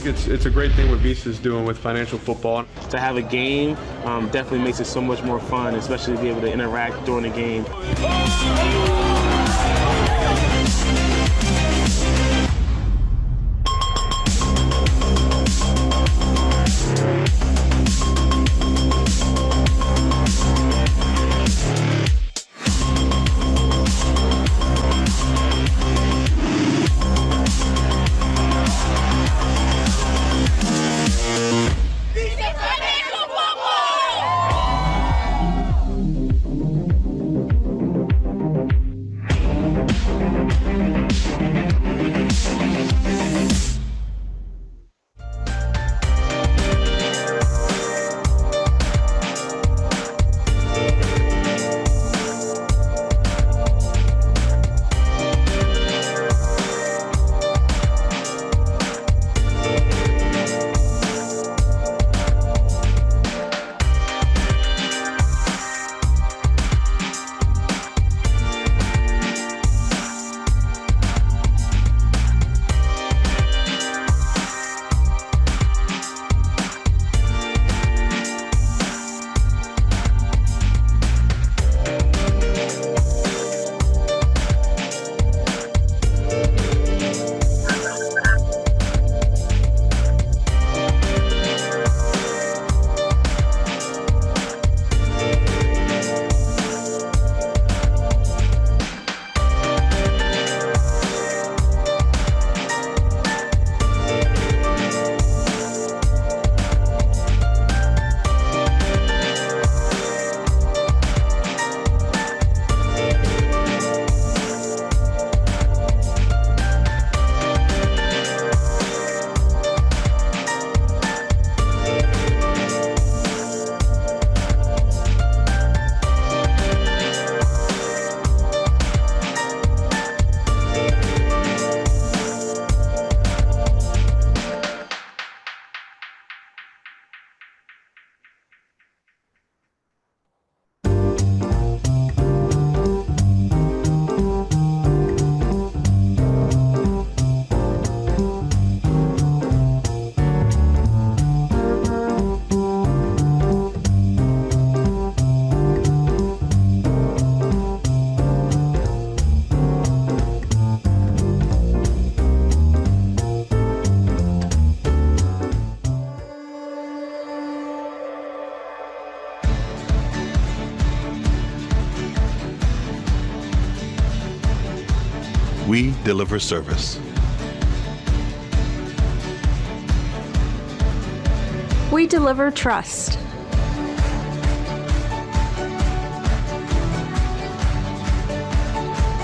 it's a great thing what Visa is doing with financial football. To have a game definitely makes it so much more fun, especially to be able to interact during the game. We deliver service. We deliver trust.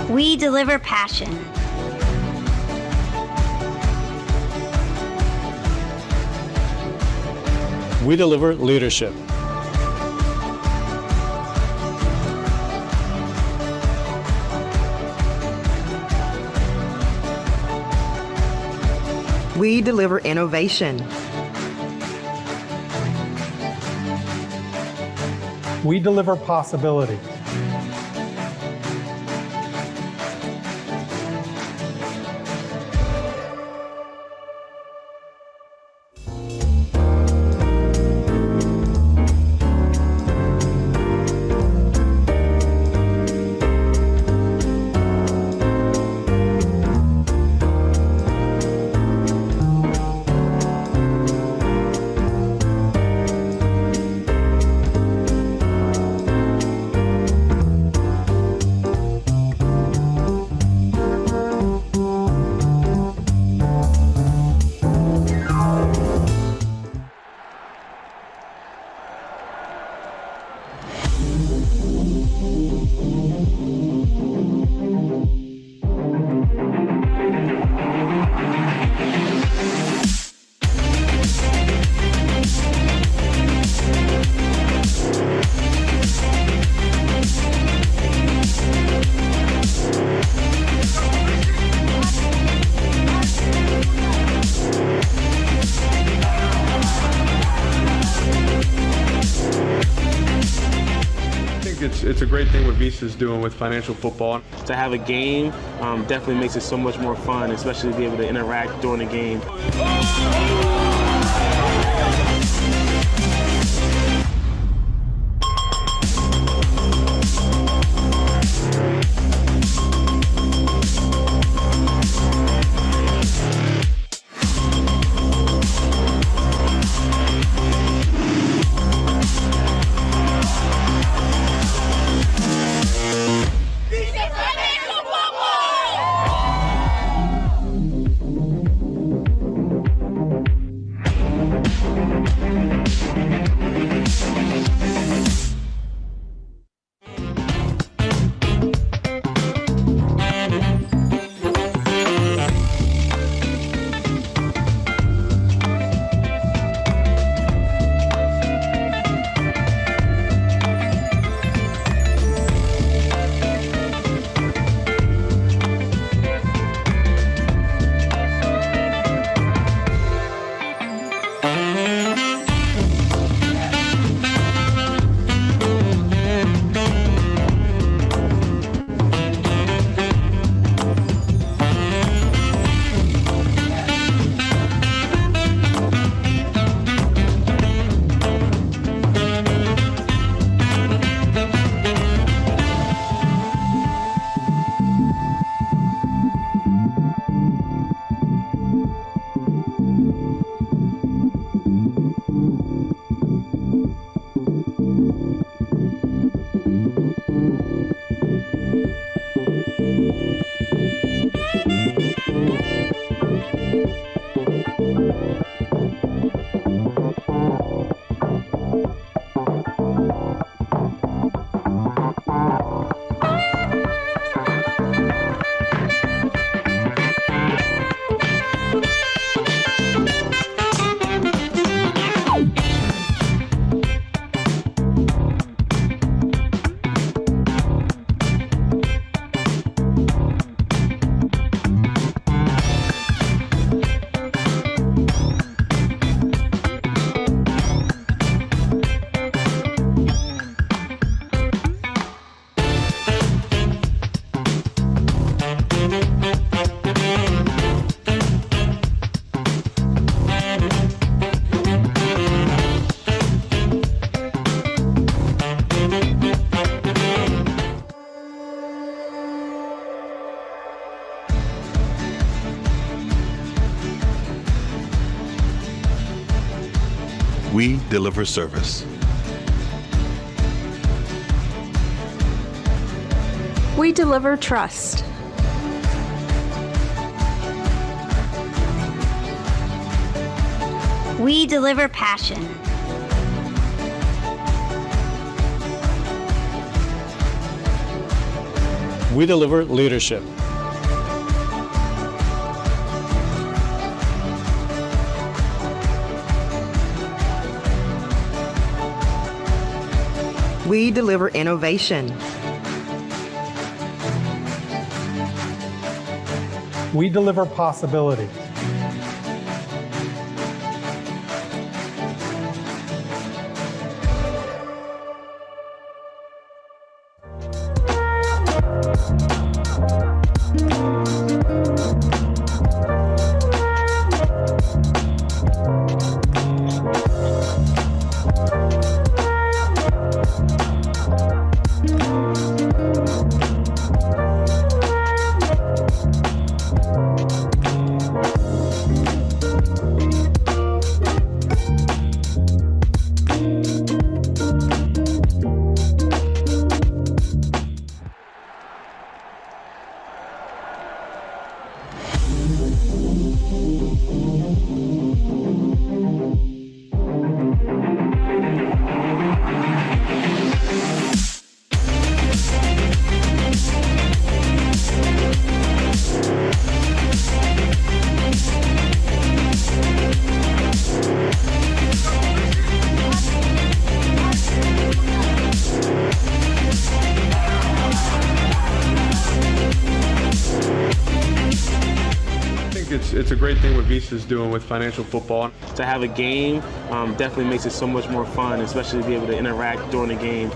We deliver passion. We deliver leadership. We deliver innovation. We deliver possibility. it's a great thing what Visa is doing with financial football. To have a game definitely makes it so much more fun, especially to be able to interact during the game. We deliver service. We deliver trust. We deliver passion. We deliver leadership. We deliver innovation. We deliver possibility. It's a great thing what Visa is doing with financial football. To have a game definitely makes it so much more fun, especially to be able to interact during the game.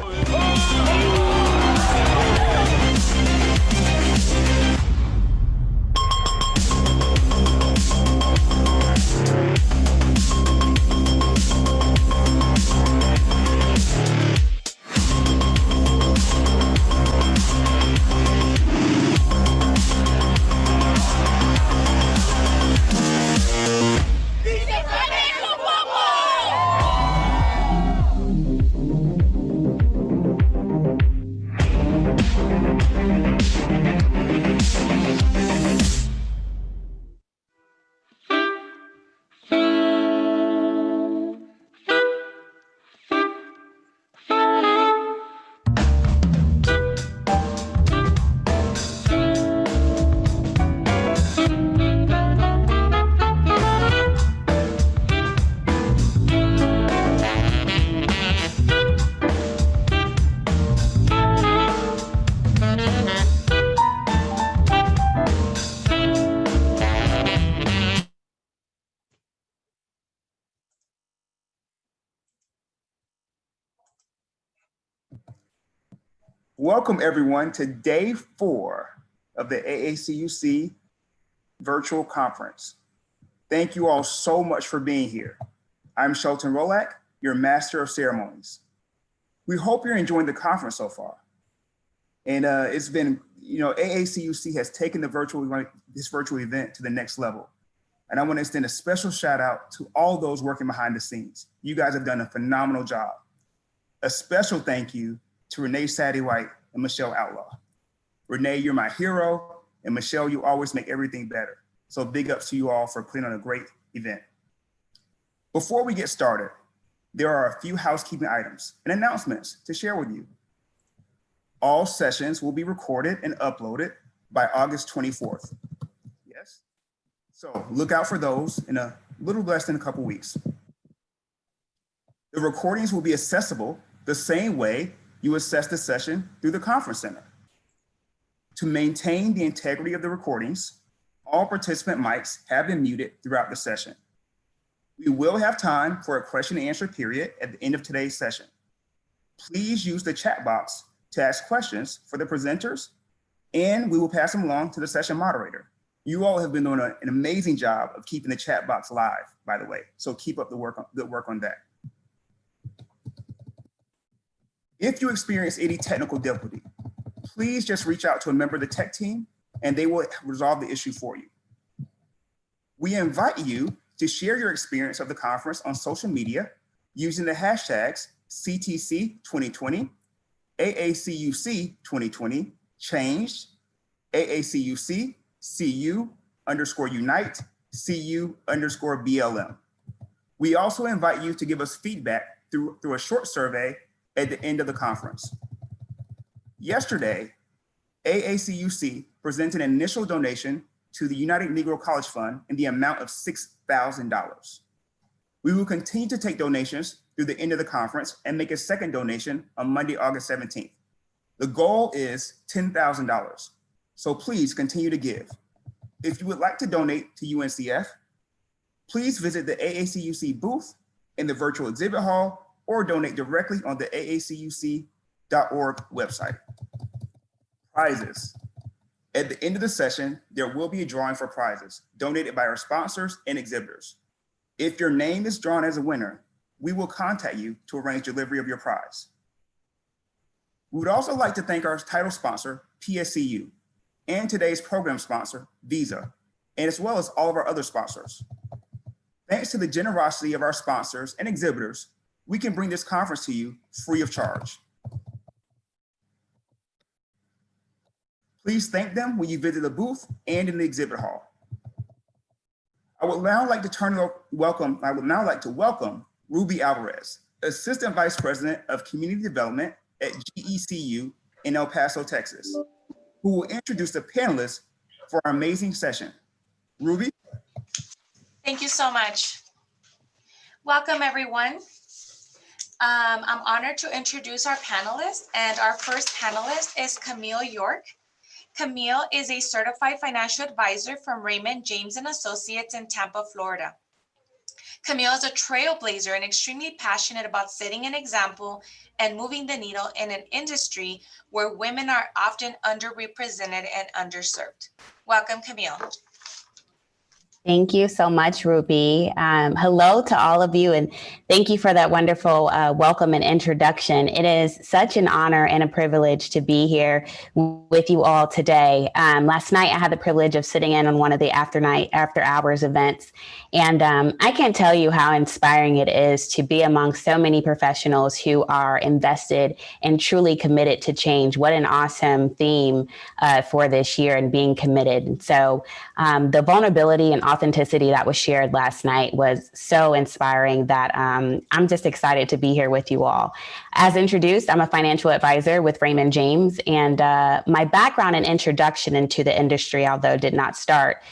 Welcome everyone to day 4 of the AACUC virtual conference. Thank you all so much for being here. I'm Shelton Rolak, your Master of Ceremonies. We hope you're enjoying the conference so far. And it's been, AACUC has taken this virtual event to the next level. And I want to extend a special shout out to all those working behind the scenes. You guys have done a phenomenal job. A special thank you to Renee Sadie-White and Michelle Outlaw. Renee, you're my hero, and Michelle, you always make everything better. So big ups to you all for putting on a great event. Before we get started, there are a few housekeeping items and announcements to share with you. All sessions will be recorded and uploaded by August 24th. Yes? So look out for those in a little less than a couple weeks. The recordings will be accessible the same way you assess the session through the conference center. To maintain the integrity of the recordings, all participant mics have been muted throughout the session. We will have time for a question and answer period at the end of today's session. Please use the chat box to ask questions for the presenters, and we will pass them along to the session moderator. You all have been doing an amazing job of keeping the chat box live, by the way, so keep up the good work on that. If you experience any technical difficulty, please just reach out to a member of the tech team and they will resolve the issue for you. We invite you to share your experience of the conference on social media using the hashtags CTC2020, AACUC 2020, changed, AACUC, CU_Unite, CU_BLM. We also invite you to give us feedback through a short survey at the end of the conference. Yesterday, AACUC presented an initial donation to the United Negro College Fund in the amount of $6,000. We will continue to take donations through the end of the conference and make a second donation on Monday, August 17th. The goal is $10,000, so please continue to give. If you would like to donate to UNCF, please visit the AACUC booth in the virtual exhibit hall or donate directly on the aacuc.org website. Prizes. At the end of the session, there will be a drawing for prizes donated by our sponsors and exhibitors. If your name is drawn as a winner, we will contact you to arrange delivery of your prize. We would also like to thank our title sponsor, PSCU, and today's program sponsor, Visa, and as well as all of our other sponsors. Thanks to the generosity of our sponsors and exhibitors, we can bring this conference to you free of charge. Please thank them when you visit the booth and in the exhibit hall. I would now like to welcome Ruby Alvarez, Assistant Vice President of Community Development at GECU in El Paso, Texas, who will introduce the panelists for our amazing session. Ruby? Thank you so much. Welcome, everyone. I'm honored to introduce our panelists, and our first panelist is Camille York. Camille is a certified financial advisor from Raymond James and Associates in Tampa, Florida. Camille is a trailblazer and extremely passionate about setting an example and moving the needle in an industry where women are often underrepresented and underserved. Welcome, Camille. Thank you so much, Ruby. Hello to all of you, and thank you for that wonderful welcome and introduction. It is such an honor and a privilege to be here with you all today. Last night, I had the privilege of sitting in on one of the after hours events, and I can't tell you how inspiring it is to be among so many professionals who are invested and truly committed to change. What an awesome theme for this year, and being committed. And so the vulnerability and authenticity that was shared last night was so inspiring that I'm just excited to be here with you all. As introduced, I'm a financial advisor with Raymond James, and my background and introduction into the industry, although did not start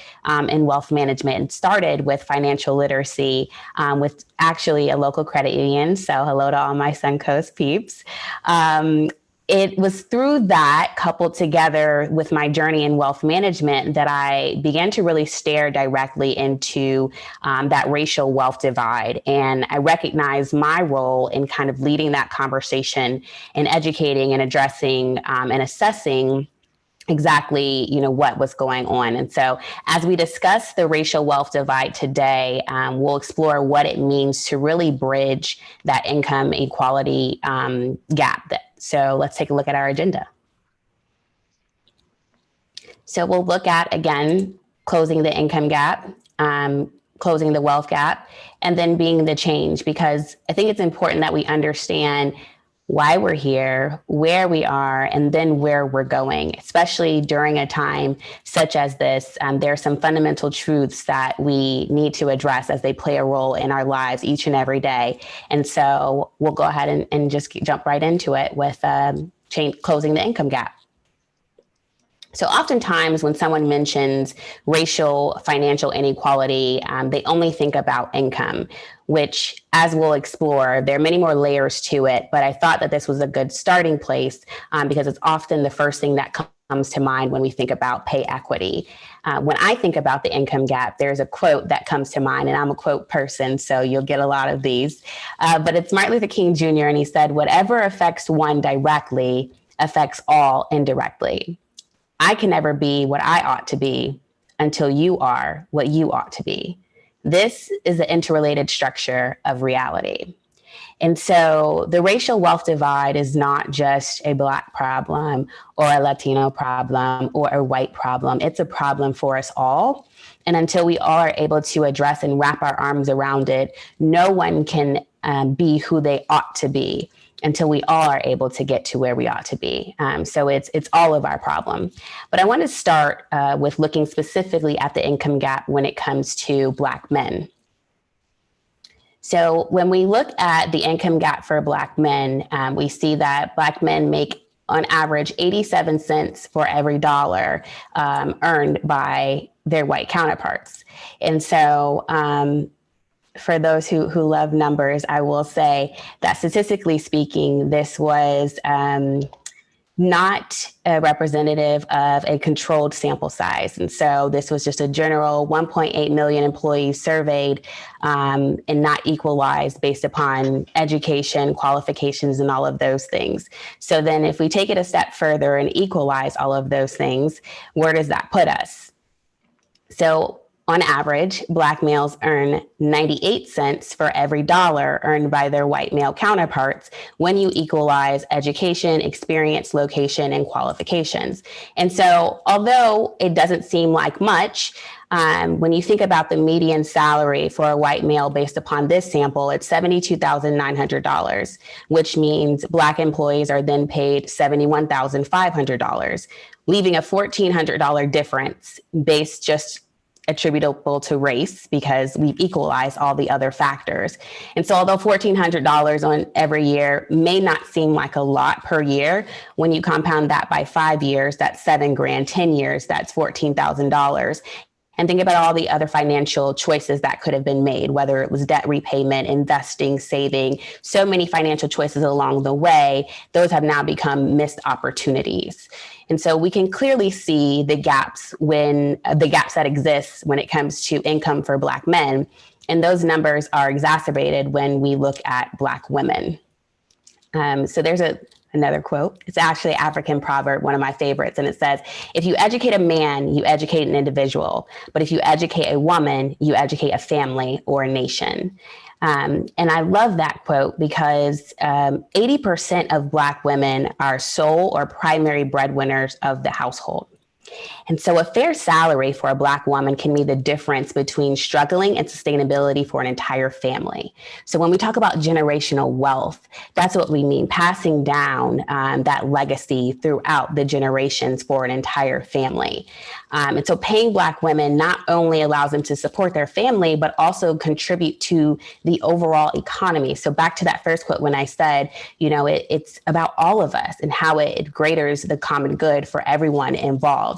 in wealth management, and started with financial literacy with actually a local credit union. So hello to all my Suncoast peeps. it was through that, coupled together with my journey in wealth management, that I began to really stare directly into that racial wealth divide. And I recognized my role in kind of leading that conversation and educating and addressing and assessing exactly, what was going on. And so as we discuss the racial wealth divide today, we'll explore what it means to really bridge that income equality gap. So let's take a look at our agenda. So we'll look at, again, closing the income gap, closing the wealth gap, and then being the change, because I think it's important that we understand why we're here, where we are, and then where we're going, especially during a time such as this. There are some fundamental truths that we need to address as they play a role in our lives each and every day. And so we'll go ahead and just jump right into it with closing the income gap. So oftentimes when someone mentions racial financial inequality, they only think about income, which, as we'll explore, there are many more layers to it. But I thought that this was a good starting place because it's often the first thing that comes to mind when we think about pay equity. When I think about the income gap, there's a quote that comes to mind, and I'm a quote person, so you'll get a lot of these. But it's Martin Luther King Jr., and he said, "Whatever affects one directly affects all indirectly. I can never be what I ought to be until you are what you ought to be." This is the interrelated structure of reality. And so the racial wealth divide is not just a Black problem or a Latino problem or a white problem. It's a problem for us all. And until we all are able to address and wrap our arms around it, no one can be who they ought to be until we all are able to get to where we ought to be. So it's all of our problem. But I want to start with looking specifically at the income gap when it comes to Black men. So when we look at the income gap for Black men, we see that Black men make on average 87 cents for every dollar earned by their white counterparts. And so for those who love numbers, I will say that statistically speaking, this was not a representative of a controlled sample size. And so this was just a general 1.8 million employees surveyed and not equalized based upon education, qualifications, and all of those things. So then if we take it a step further and equalize all of those things, where does that put us? So on average, Black males earn 98 cents for every dollar earned by their white male counterparts when you equalize education, experience, location, and qualifications. And so although it doesn't seem like much, when you think about the median salary for a white male based upon this sample, it's $72,900, which means Black employees are then paid $71,500, leaving a $1,400 difference based just attributable to race because we've equalized all the other factors. And so although $1,400 on every year may not seem like a lot per year, when you compound that by 5 years, that's $7,000, 10 years, that's $14,000. And think about all the other financial choices that could have been made, whether it was debt repayment, investing, saving, so many financial choices along the way. Those have now become missed opportunities. And so we can clearly see the gaps that exist when it comes to income for Black men. And those numbers are exacerbated when we look at Black women. So there's another quote. It's actually an African proverb, one of my favorites. And it says, "If you educate a man, you educate an individual. But if you educate a woman, you educate a family or a nation." And I love that quote because 80% of Black women are sole or primary breadwinners of the household. And so a fair salary for a Black woman can be the difference between struggling and sustainability for an entire family. So when we talk about generational wealth, that's what we mean, passing down that legacy throughout the generations for an entire family. And so paying Black women not only allows them to support their family, but also contribute to the overall economy. So back to that first quote when I said, it's about all of us and how it greaters the common good for everyone involved.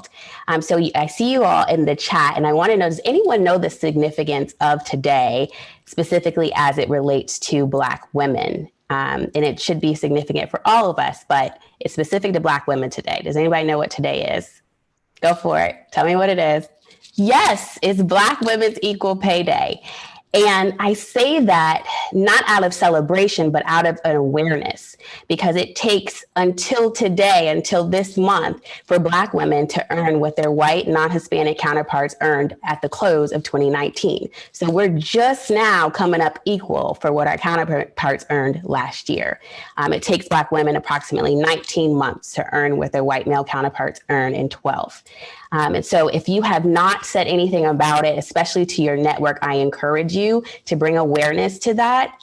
So I see you all in the chat, and I want to know, does anyone know the significance of today, specifically as it relates to Black women? And it should be significant for all of us, but it's specific to Black women today. Does anybody know what today is? Go for it. Tell me what it is. Yes, it's Black Women's Equal Pay Day. And I say that not out of celebration, but out of an awareness, because it takes until today, until this month, for Black women to earn what their white non-Hispanic counterparts earned at the close of 2019. So we're just now coming up equal for what our counterparts earned last year. It takes Black women approximately 19 months to earn what their white male counterparts earn in 12. And so if you have not said anything about it, especially to your network, I encourage you to bring awareness to that.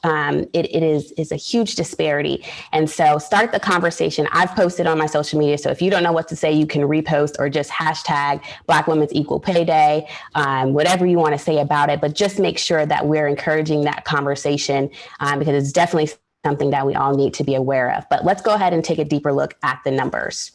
It is a huge disparity. And so start the conversation. I've posted on my social media. So if you don't know what to say, you can repost or just hashtag Black Women's Equal Pay Day, whatever you want to say about it. But just make sure that we're encouraging that conversation because it's definitely something that we all need to be aware of. But let's go ahead and take a deeper look at the numbers.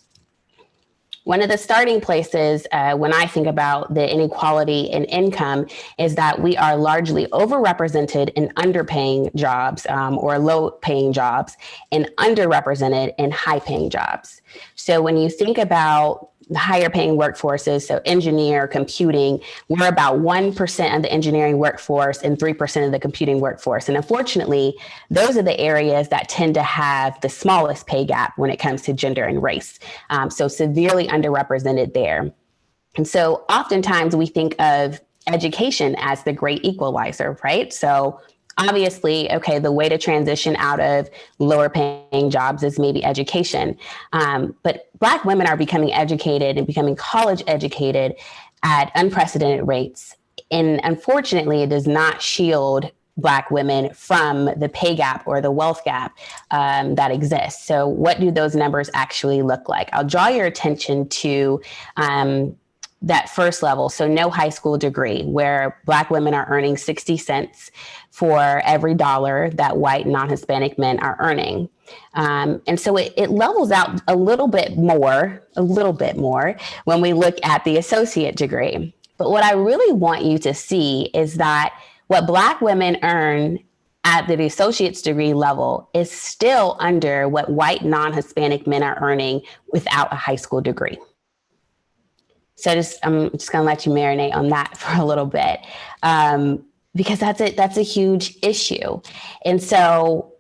One of the starting places when I think about the inequality in income is that we are largely overrepresented in underpaying jobs or low-paying jobs and underrepresented in high-paying jobs. So when you think about the higher paying workforces, so engineer, computing, we're about 1% of the engineering workforce and 3% of the computing workforce. And unfortunately, those are the areas that tend to have the smallest pay gap when it comes to gender and race. So severely underrepresented there. And so oftentimes we think of education as the great equalizer, right? So obviously, okay, the way to transition out of lower paying jobs is maybe education. But Black women are becoming educated and becoming college educated at unprecedented rates. And unfortunately, it does not shield Black women from the pay gap or the wealth gap that exists. So what do those numbers actually look like? I'll draw your attention to that first level, so no high school degree, where Black women are earning 60 cents for every dollar that white non-Hispanic men are earning. And so it levels out a little bit more when we look at the associate degree. But what I really want you to see is that what Black women earn at the associate's degree level is still under what white non-Hispanic men are earning without a high school degree. So I'm just going to let you marinate on that for a little bit, because that's a huge issue. And so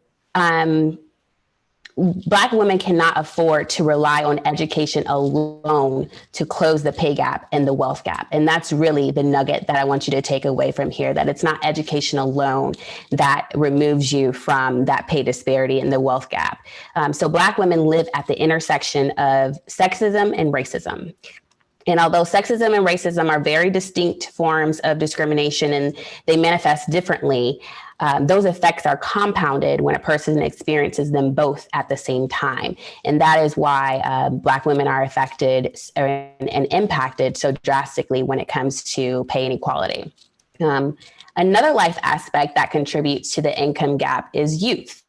Black women cannot afford to rely on education alone to close the pay gap and the wealth gap. And that's really the nugget that I want you to take away from here, that it's not education alone that removes you from that pay disparity and the wealth gap. So Black women live at the intersection of sexism and racism. And although sexism and racism are very distinct forms of discrimination and they manifest differently, those effects are compounded when a person experiences them both at the same time. And that is why Black women are affected and impacted so drastically when it comes to pay inequality. Another life aspect that contributes to the income gap is youth.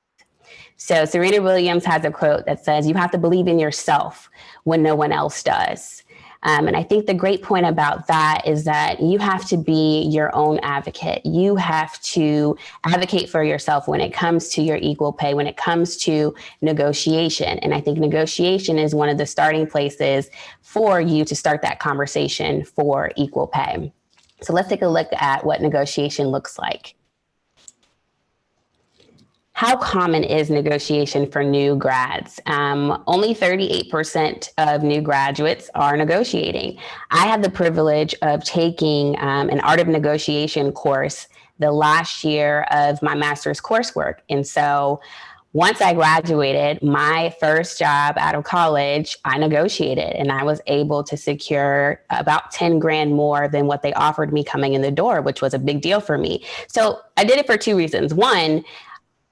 So Serena Williams has a quote that says, "You have to believe in yourself when no one else does." And I think the great point about that is that you have to be your own advocate. You have to advocate for yourself when it comes to your equal pay, when it comes to negotiation. And I think negotiation is one of the starting places for you to start that conversation for equal pay. So let's take a look at what negotiation looks like. How common is negotiation for new grads? Only 38% of new graduates are negotiating. I had the privilege of taking an Art of Negotiation course the last year of my master's coursework. And so once I graduated, my first job out of college, I negotiated and I was able to secure about 10 grand more than what they offered me coming in the door, which was a big deal for me. So I did it for two reasons. One,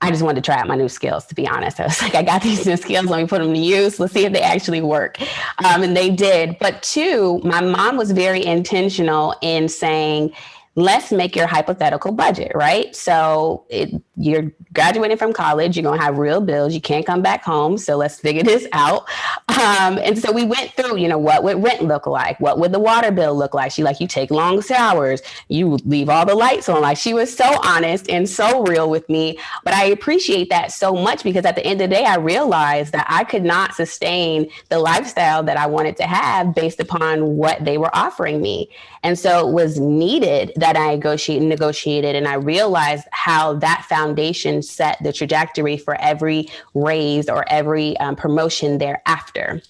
I just wanted to try out my new skills, to be honest. I was like, I got these new skills. Let me put them to use. Let's see if they actually work. And they did. But two, my mom was very intentional in saying, let's make your hypothetical budget, right? So you're graduating from college, you're going to have real bills. You can't come back home. So let's figure this out. And so we went through, what would rent look like? What would the water bill look like? You take long showers, you leave all the lights on. Like, she was so honest and so real with me. But I appreciate that so much, because at the end of the day, I realized that I could not sustain the lifestyle that I wanted to have based upon what they were offering me. And so it was needed that I negotiated, and I realized how that foundation set the trajectory for every raise or every promotion thereafter.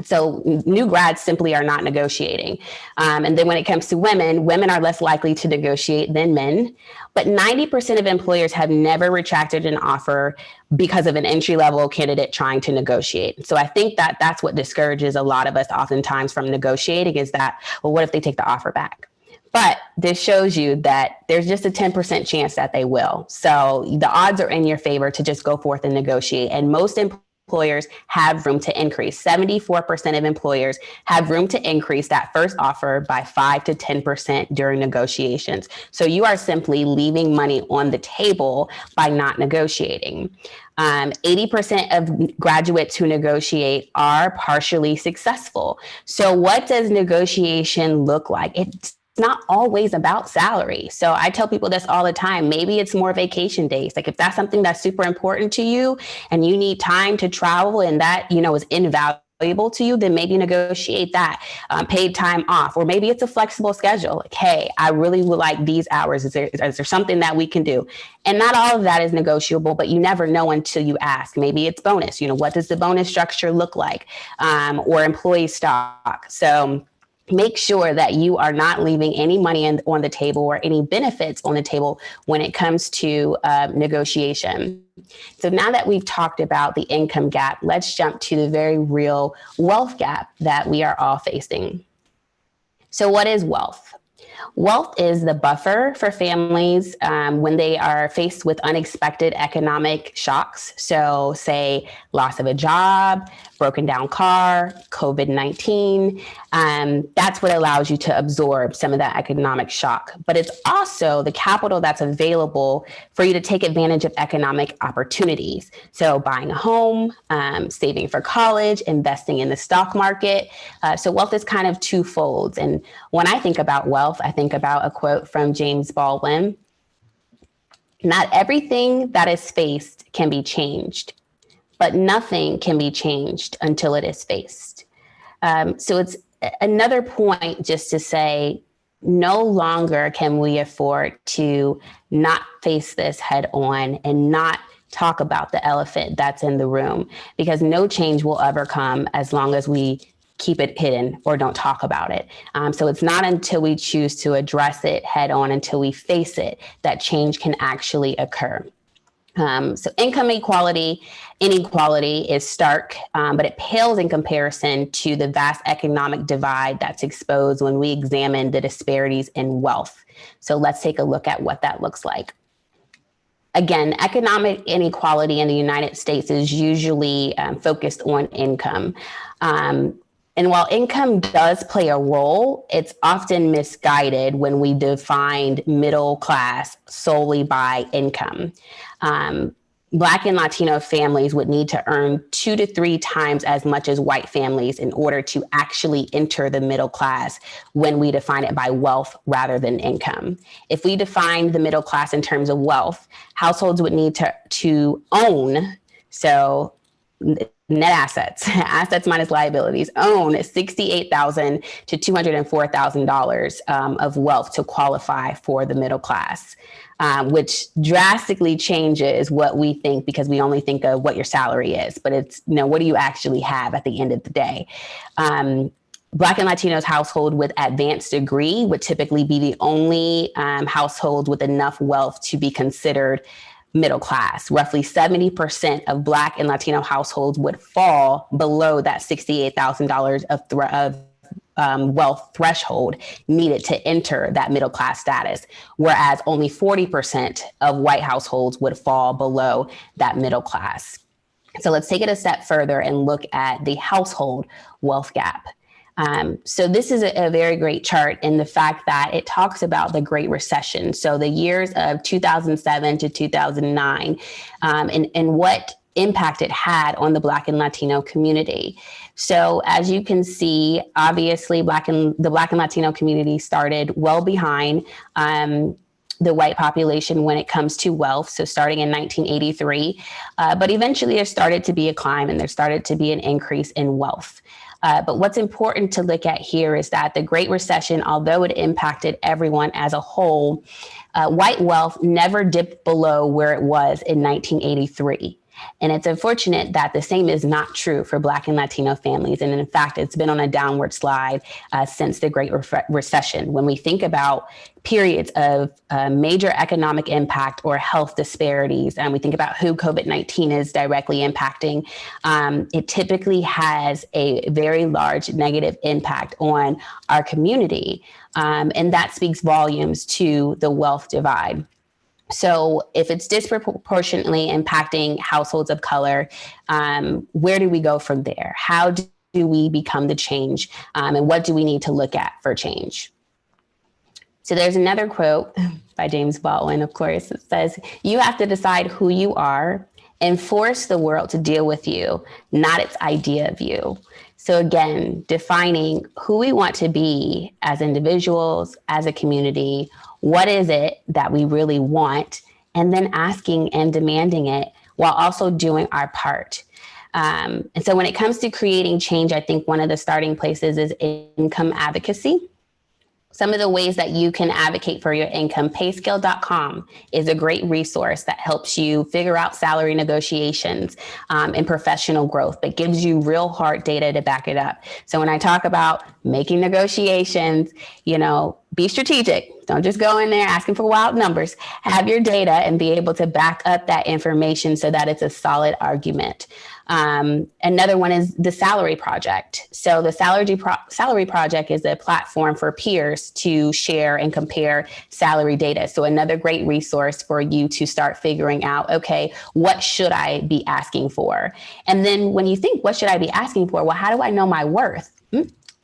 So new grads simply are not negotiating. And then when it comes to women are less likely to negotiate than men. But 90% of employers have never retracted an offer because of an entry-level candidate trying to negotiate. So I think that that's what discourages a lot of us oftentimes from negotiating, is that, well, what if they take the offer back? But this shows you that there's just a 10% chance that they will. So the odds are in your favor to just go forth and negotiate. And most employers have room to increase. 74% of employers have room to increase that first offer by 5 to 10% during negotiations. So you are simply leaving money on the table by not negotiating. 80% of graduates who negotiate are partially successful. So what does negotiation look like? It's not always about salary. So I tell people this all the time. Maybe it's more vacation days. Like, if that's something that's super important to you and you need time to travel, and that, is invaluable to you, then maybe negotiate that paid time off. Or maybe it's a flexible schedule. Like, hey, I really would like these hours. Is there something that we can do? And not all of that is negotiable, but you never know until you ask. Maybe it's bonus. What does the bonus structure look like? Or employee stock. So make sure that you are not leaving any money on the table or any benefits on the table when it comes to negotiation. So now that we've talked about the income gap, let's jump to the very real wealth gap that we are all facing. So what is wealth? Wealth is the buffer for families when they are faced with unexpected economic shocks. So say loss of a job, broken down car, COVID-19. That's what allows you to absorb some of that economic shock. But it's also the capital that's available for you to take advantage of economic opportunities. So buying a home, saving for college, investing in the stock market. So wealth is kind of twofold. And when I think about wealth, I think about a quote from James Baldwin. Not everything that is faced can be changed, but nothing can be changed until it is faced. So it's another point just to say, no longer can we afford to not face this head on and not talk about the elephant that's in the room, because no change will ever come as long as we keep it hidden or don't talk about it. So it's not until we choose to address it head on, until we face it, that change can actually occur. So income inequality is stark, but it pales in comparison to the vast economic divide that's exposed when we examine the disparities in wealth. So let's take a look at what that looks like. Again, economic inequality in the United States is usually focused on income. And while income does play a role, it's often misguided when we define middle class solely by income. Black and Latino families would need to earn 2 to 3 times as much as white families in order to actually enter the middle class when we define it by wealth rather than income. If we define the middle class in terms of wealth, households would need to own, so net assets minus liabilities, own $68,000 to $204,000 of wealth to qualify for the middle class, which drastically changes what we think, because we only think of what your salary is, but it's, what do you actually have at the end of the day? Black and Latinos household with advanced degree would typically be the only household with enough wealth to be considered middle class. Roughly 70% of Black and Latino households would fall below that $68,000 of wealth threshold needed to enter that middle class status, whereas only 40% of white households would fall below that middle class. So let's take it a step further and look at the household wealth gap. So this is a very great chart in the fact that it talks about the Great Recession. So the years of 2007 to 2009 and what impact it had on the Black and Latino community. So as you can see, obviously the Black and Latino community started well behind the white population when it comes to wealth. So starting in 1983, but eventually there started to be a climb and there started to be an increase in wealth. But what's important to look at here is that the Great Recession, although it impacted everyone as a whole, white wealth never dipped below where it was in 1983. And it's unfortunate that the same is not true for Black and Latino families. And in fact, it's been on a downward slide since the Great Recession. When we think about periods of major economic impact or health disparities, and we think about who COVID-19 is directly impacting, it typically has a very large negative impact on our community. And that speaks volumes to the wealth divide. So if it's disproportionately impacting households of color, where do we go from there? How do we become the change? And what do we need to look at for change? So there's another quote by James Baldwin, of course. It says, "You have to decide who you are and force the world to deal with you, not its idea of you." So again, defining who we want to be as individuals, as a community. What is it that we really want? And then asking and demanding it while also doing our part. And so when it comes to creating change, I think one of the starting places is income advocacy. Some of the ways that you can advocate for your income, payscale.com is a great resource that helps you figure out salary negotiations and professional growth, but gives you real hard data to back it up. So when I talk about making negotiations, be strategic. Don't just go in there asking for wild numbers. Have your data and be able to back up that information so that it's a solid argument. Another one is the Salary Project. So the Salary Project is a platform for peers to share and compare salary data. So another great resource for you to start figuring out, okay, what should I be asking for? And then when you think, what should I be asking for? Well, how do I know my worth?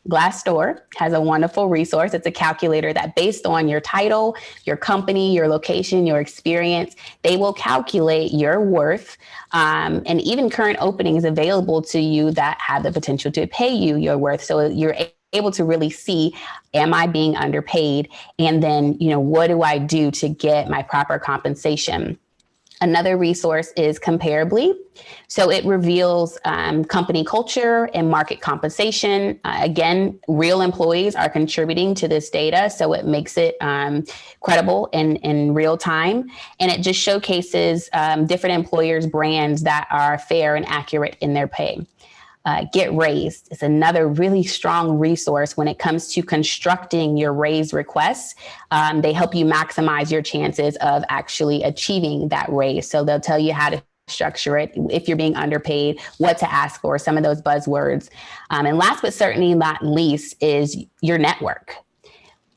Glassdoor has a wonderful resource. It's a calculator that based on your title, your company, your location, your experience, they will calculate your worth and even current openings available to you that have the potential to pay you your worth. So you're able to really see, am I being underpaid? And then, what do I do to get my proper compensation? Another resource is Comparably. So it reveals company culture and market compensation. Again, real employees are contributing to this data, so it makes it credible in real time. And it just showcases different employers' brands that are fair and accurate in their pay. Get Raised is another really strong resource when it comes to constructing your raise requests. They help you maximize your chances of actually achieving that raise. So they'll tell you how to structure it, if you're being underpaid, what to ask for, some of those buzzwords. And last but certainly not least is your network.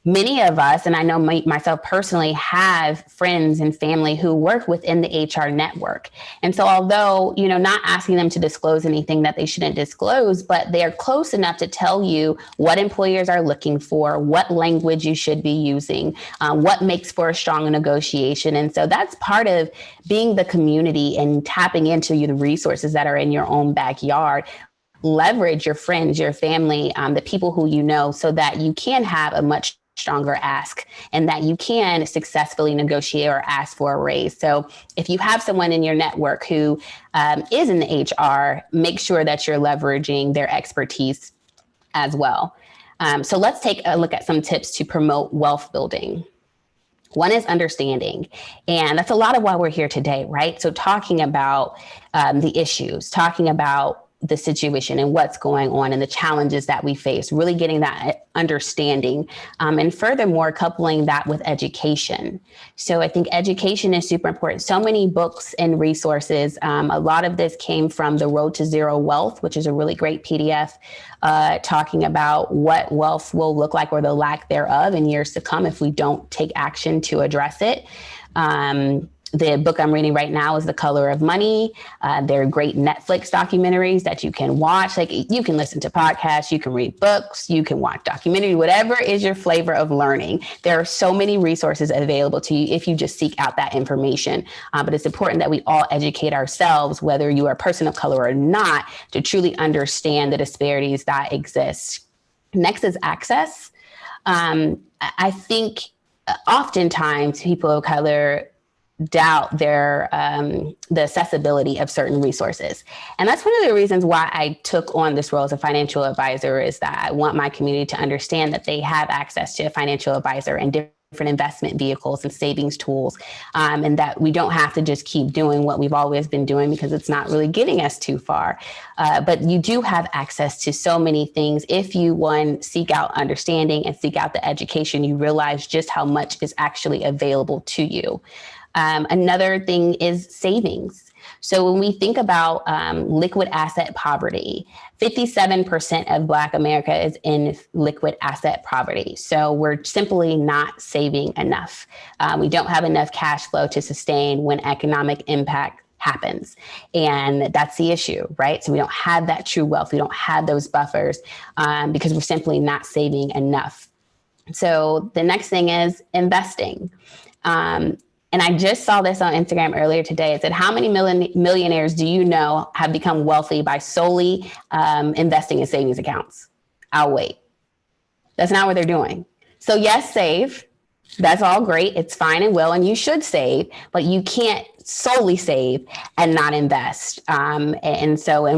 Many of us, and I know myself personally, have friends and family who work within the HR network. And so although, not asking them to disclose anything that they shouldn't disclose, but they are close enough to tell you what employers are looking for, what language you should be using, what makes for a strong negotiation. And so that's part of being the community and tapping into the resources that are in your own backyard. Leverage your friends, your family, the people who you know, so that you can have a much stronger ask and that you can successfully negotiate or ask for a raise. So if you have someone in your network who is in the HR, make sure that you're leveraging their expertise as well. So let's take a look at some tips to promote wealth building. One is understanding. And that's a lot of why we're here today, right? So talking about the issues, talking about the situation and what's going on and the challenges that we face, really getting that understanding. And furthermore, coupling that with education. So I think education is super important. So many books and resources. A lot of this came from The Road to Zero Wealth, which is a really great PDF talking about what wealth will look like or the lack thereof in years to come if we don't take action to address it. The book I'm reading right now is The Color of Money. There are great Netflix documentaries that you can watch. Like, you can listen to podcasts, you can read books, you can watch documentary, whatever is your flavor of learning. There are so many resources available to you if you just seek out that information. But it's important that we all educate ourselves, whether you are a person of color or not, to truly understand the disparities that exist. Next is access. I think oftentimes people of color doubt the accessibility of certain resources. And that's one of the reasons why I took on this role as a financial advisor, is that I want my community to understand that they have access to a financial advisor and different investment vehicles and savings tools, and that we don't have to just keep doing what we've always been doing, because it's not really getting us too far. But you do have access to so many things. If you, one, seek out understanding and seek out the education, you realize just how much is actually available to you. Another thing is savings. So when we think about liquid asset poverty, 57% of Black America is in liquid asset poverty. So we're simply not saving enough. We don't have enough cash flow to sustain when economic impact happens. And that's the issue, right? So we don't have that true wealth. We don't have those buffers because we're simply not saving enough. So the next thing is investing. And I just saw this on Instagram earlier today. It said, how many millionaires do you know have become wealthy by solely investing in savings accounts? I'll wait. That's not what they're doing. So yes, save. That's all great. It's fine and well, and you should save, but you can't solely save and not invest. And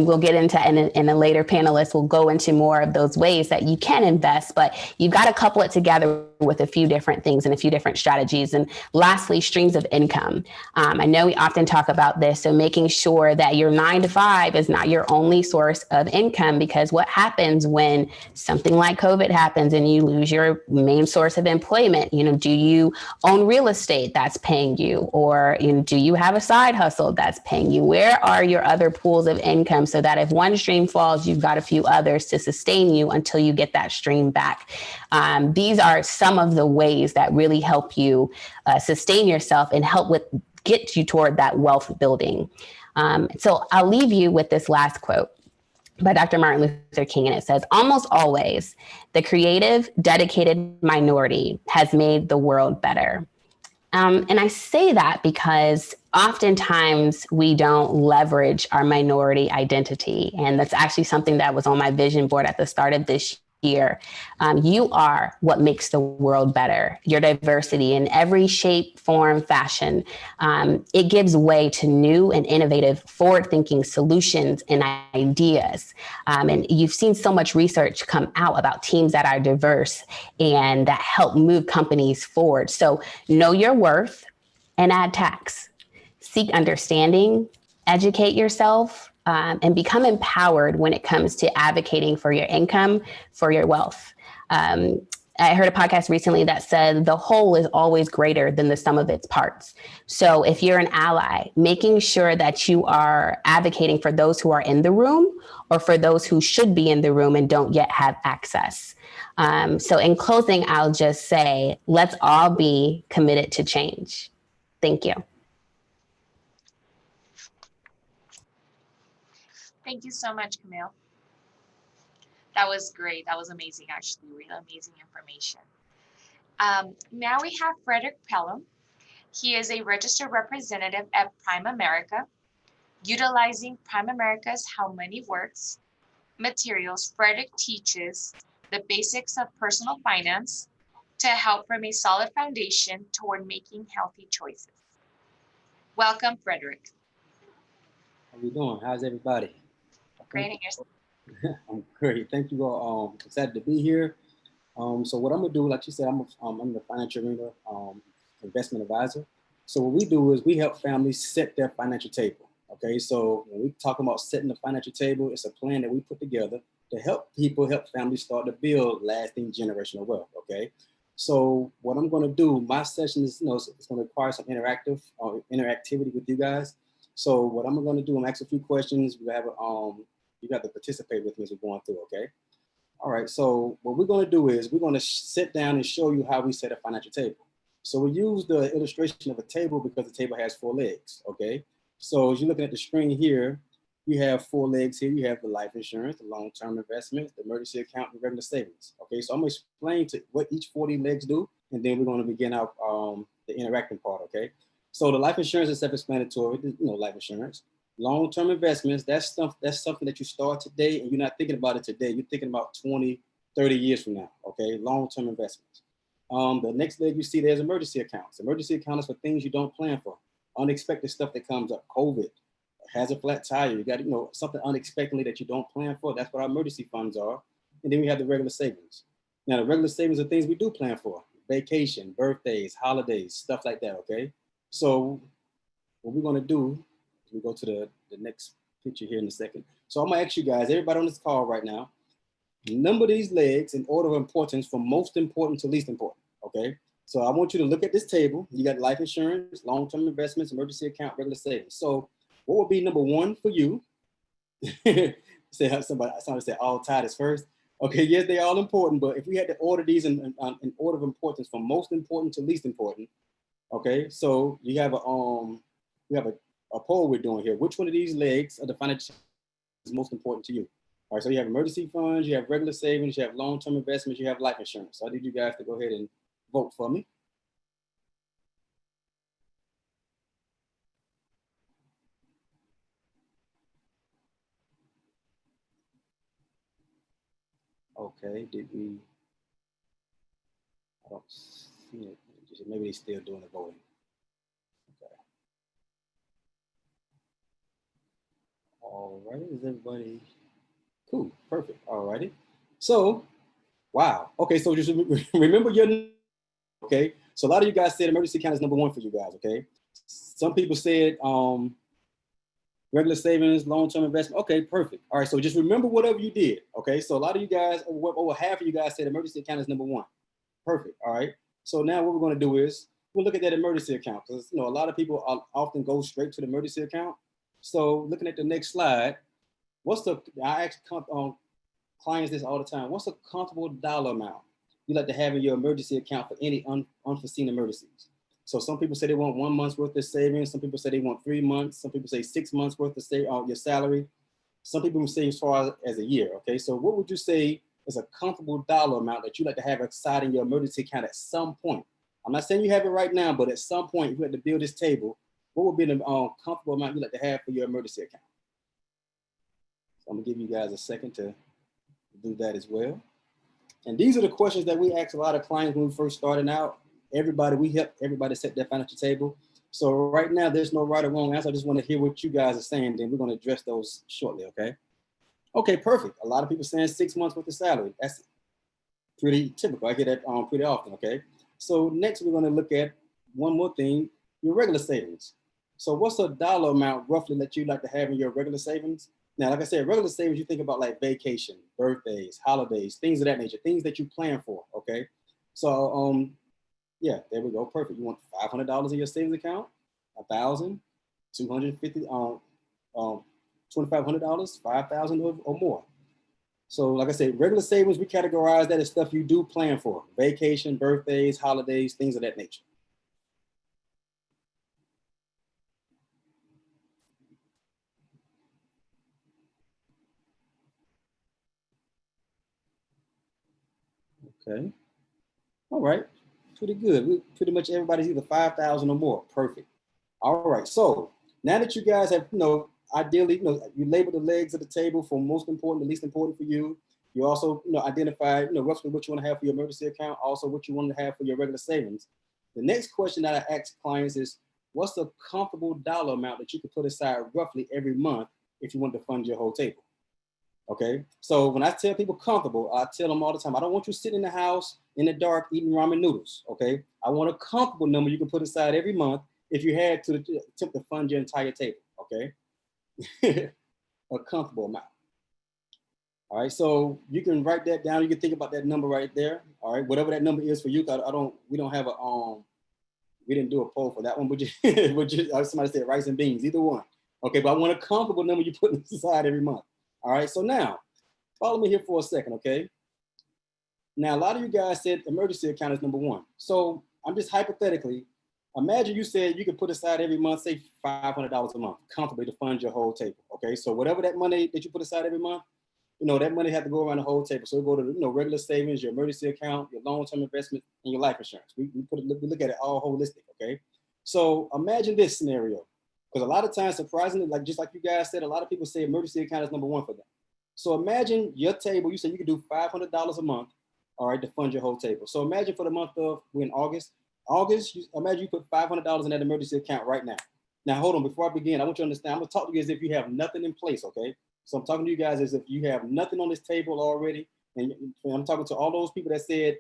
we'll get into, in a later panelist, we'll go into more of those ways that you can invest, but you've got to couple it together with a few different things and a few different strategies. And lastly, streams of income. I know we often talk about this. So making sure that your 9 to 5 is not your only source of income, because what happens when something like COVID happens and you lose your main source of employment? Do you own real estate that's paying you? Or do you have a side hustle that's paying you? Where are your other pools of income, so that if one stream falls, you've got a few others to sustain you until you get that stream back? These are some of the ways that really help you sustain yourself and get you toward that wealth building. So I'll leave you with this last quote by Dr. Martin Luther King, and it says, almost always, the creative, dedicated minority has made the world better. And I say that because oftentimes we don't leverage our minority identity. And that's actually something that was on my vision board at the start of this year. You are what makes the world better. Your diversity in every shape, form, fashion. It gives way to new and innovative, forward-thinking solutions and ideas. And you've seen so much research come out about teams that are diverse and that help move companies forward. So know your worth and add tax. Seek understanding, educate yourself, and become empowered when it comes to advocating for your income, for your wealth. I heard a podcast recently that said the whole is always greater than the sum of its parts. So if you're an ally, making sure that you are advocating for those who are in the room or for those who should be in the room and don't yet have access. So in closing, I'll just say, let's all be committed to change. Thank you. Thank you so much, Camille. That was great. That was amazing, actually. Really amazing information. Now we have Frederick Pelham. He is a registered representative at Prime America. Utilizing Prime America's How Money Works materials, Frederick teaches the basics of personal finance to help from a solid foundation toward making healthy choices. Welcome, Frederick. How you doing? How's everybody? Great, and yourself? I'm great. Thank you all. Excited to be here. So what I'm gonna do, like you said, I'm the financial arena investment advisor. So what we do is we help families set their financial table. Okay, so when we talk about setting the financial table, it's a plan that we put together to help families start to build lasting generational wealth. Okay, so what I'm gonna do, my session is, it's gonna require some interactivity with you guys. So what I'm gonna do, I'm asking a few questions. We have you got to participate with me as we're going through, okay? All right, so what we're gonna do is we're gonna sit down and show you how we set a financial table. So we use the illustration of a table because the table has 4 legs, okay? So as you're looking at the screen here, you have 4 legs here. You have the life insurance, the long-term investments, the emergency account, and regular savings, okay? So I'm gonna explain to what each 40 legs do, and then we're gonna begin our the interacting part, okay? So the life insurance is self-explanatory, you know, life insurance. Long-term investments, that's something that you start today and you're not thinking about it today. You're thinking about 20, 30 years from now, okay? Long-term investments. The next leg you see there's emergency accounts. Emergency accounts for things you don't plan for. Unexpected stuff that comes up, COVID, has a flat tire, you got, you know, something unexpectedly that you don't plan for. That's what our emergency funds are. And then we have the regular savings. Now the regular savings are things we do plan for. Vacation, birthdays, holidays, stuff like that, okay? So what we're gonna do, we go to the next picture here in a second. So I'm gonna ask you guys, everybody on this call right now, number these legs in order of importance from most important to least important, okay? So I want you to look at this table. You got life insurance, long-term investments, emergency account, regular savings. So what would be number 1 for you? Somebody said all tied is first. Okay, yes, they're all important, but if we had to order these in order of importance from most important to least important, okay? So you have a poll we're doing here. Which one of these legs of the financial is most important to you? All right, so you have emergency funds, you have regular savings, you have long-term investments, you have life insurance. So I need you guys to go ahead and vote for me. Okay, I don't see it. Maybe they're still doing the voting. Okay. All right, is everybody cool? Perfect. All righty. So, wow. Okay, so just remember your, okay? So a lot of you guys said emergency account is number 1 for you guys, okay? Some people said regular savings, long-term investment. Okay, perfect. All right, so just remember whatever you did, okay? So a lot of you guys, over half of you guys said emergency account is number 1. Perfect, all right? So now what we're gonna do is, we'll look at that emergency account because, you know, a lot of people often go straight to the emergency account. So looking at the next slide, I ask clients this all the time, what's a comfortable dollar amount you like to have in your emergency account for any unforeseen emergencies? So some people say they want 1 month's worth of savings. Some people say they want 3 months. Some people say 6 months worth of your salary. Some people say as far as a year, okay? So what would you say is a comfortable dollar amount that you like to have aside in your emergency account at some point? I'm not saying you have it right now, but at some point, if you had to build this table, what would be the comfortable amount you like to have for your emergency account? So I'm gonna give you guys a second to do that as well. And these are the questions that we ask a lot of clients when we first started out. We help everybody set their financial table. So right now, there's no right or wrong answer. I just want to hear what you guys are saying. Then we're going to address those shortly, okay? Okay, perfect. A lot of people saying 6 months worth of salary. That's pretty typical. I get that pretty often, okay? So next, we're going to look at one more thing, your regular savings. So what's a dollar amount roughly that you'd like to have in your regular savings? Now, like I said, regular savings, you think about like vacation, birthdays, holidays, things of that nature, things that you plan for, okay? So, yeah, there we go, perfect. You want $500 in your savings account, $1,000, $250, $2,500, $5,000 or more. So like I said, regular savings, we categorize that as stuff you do plan for, vacation, birthdays, holidays, things of that nature. Okay, all right, pretty good. Pretty much everybody's either 5,000 or more, perfect. All right, so now that you guys have, ideally, you label the legs of the table from most important to least important for you. You also, identify, roughly what you want to have for your emergency account, also what you want to have for your regular savings. The next question that I ask clients is, what's a comfortable dollar amount that you could put aside roughly every month if you want to fund your whole table? Okay, so when I tell people comfortable, I tell them all the time, I don't want you sitting in the house in the dark eating ramen noodles, okay? I want a comfortable number you can put aside every month if you had to attempt to fund your entire table, okay? A comfortable amount. All right, so you can write that down. You can think about that number right there. All right, whatever that number is for you. We don't have we didn't do a poll for that one, but somebody said rice and beans, either one. Okay, but I want a comfortable number you put aside every month. All right, so now follow me here for a second, okay? Now, a lot of you guys said emergency account is number one. So I'm just hypothetically, imagine you said you could put aside every month, say $500 a month, comfortably to fund your whole table. Okay, so whatever that money that you put aside every month, that money had to go around the whole table. So it go to regular savings, your emergency account, your long-term investment, and your life insurance. We look at it all holistic. Okay, so imagine this scenario, because a lot of times, surprisingly, just like you guys said, a lot of people say emergency account is number one for them. So imagine your table. You said you could do $500 a month, all right, to fund your whole table. So imagine for the month of, we're in August, imagine you put $500 in that emergency account right now. Now, hold on, before I begin, I want you to understand, I'm gonna talk to you as if you have nothing in place, okay? So I'm talking to you guys as if you have nothing on this table already. And I'm talking to all those people that said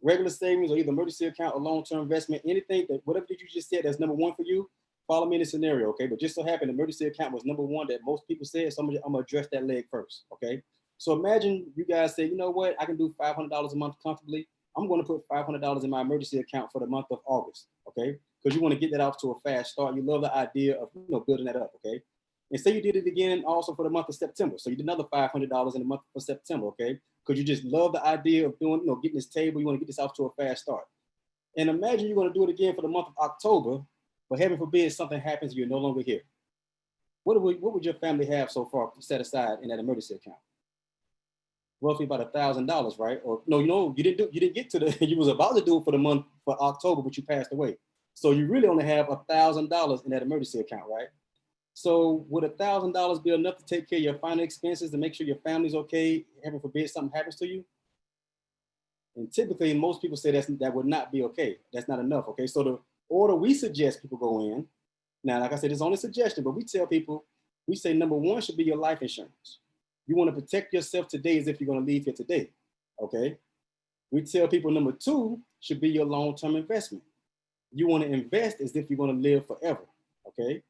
regular savings or either emergency account or long-term investment, anything that, whatever that you just said that's number one for you, follow me in this scenario, okay? But just so happened, emergency account was number one that most people said, so I'm gonna address that leg first, okay? So imagine you guys say, you know what, I can do $500 a month comfortably. I'm gonna put $500 in my emergency account for the month of August, okay? Because you wanna get that off to a fast start. You love the idea of building that up, okay? And say you did it again also for the month of September. So you did another $500 in the month of September, okay? Because you just love the idea of doing, getting this table, you wanna get this off to a fast start. And imagine you're gonna do it again for the month of October, but heaven forbid something happens, you're no longer here. What would your family have so far set aside in that emergency account? Roughly about $1,000, right? Or no, you didn't get to you was about to do it for the month for October, but you passed away. So you really only have $1,000 in that emergency account, right? So would $1,000 be enough to take care of your final expenses to make sure your family's okay? Heaven forbid something happens to you. And typically, most people say that would not be okay. That's not enough, okay? So the order we suggest people go in, now, like I said, it's only a suggestion, but we tell people, we say number one should be your life insurance. You want to protect yourself today as if you're going to leave here today, okay? We tell people number two should be your long-term investment. You want to invest as if you're going to live forever, okay?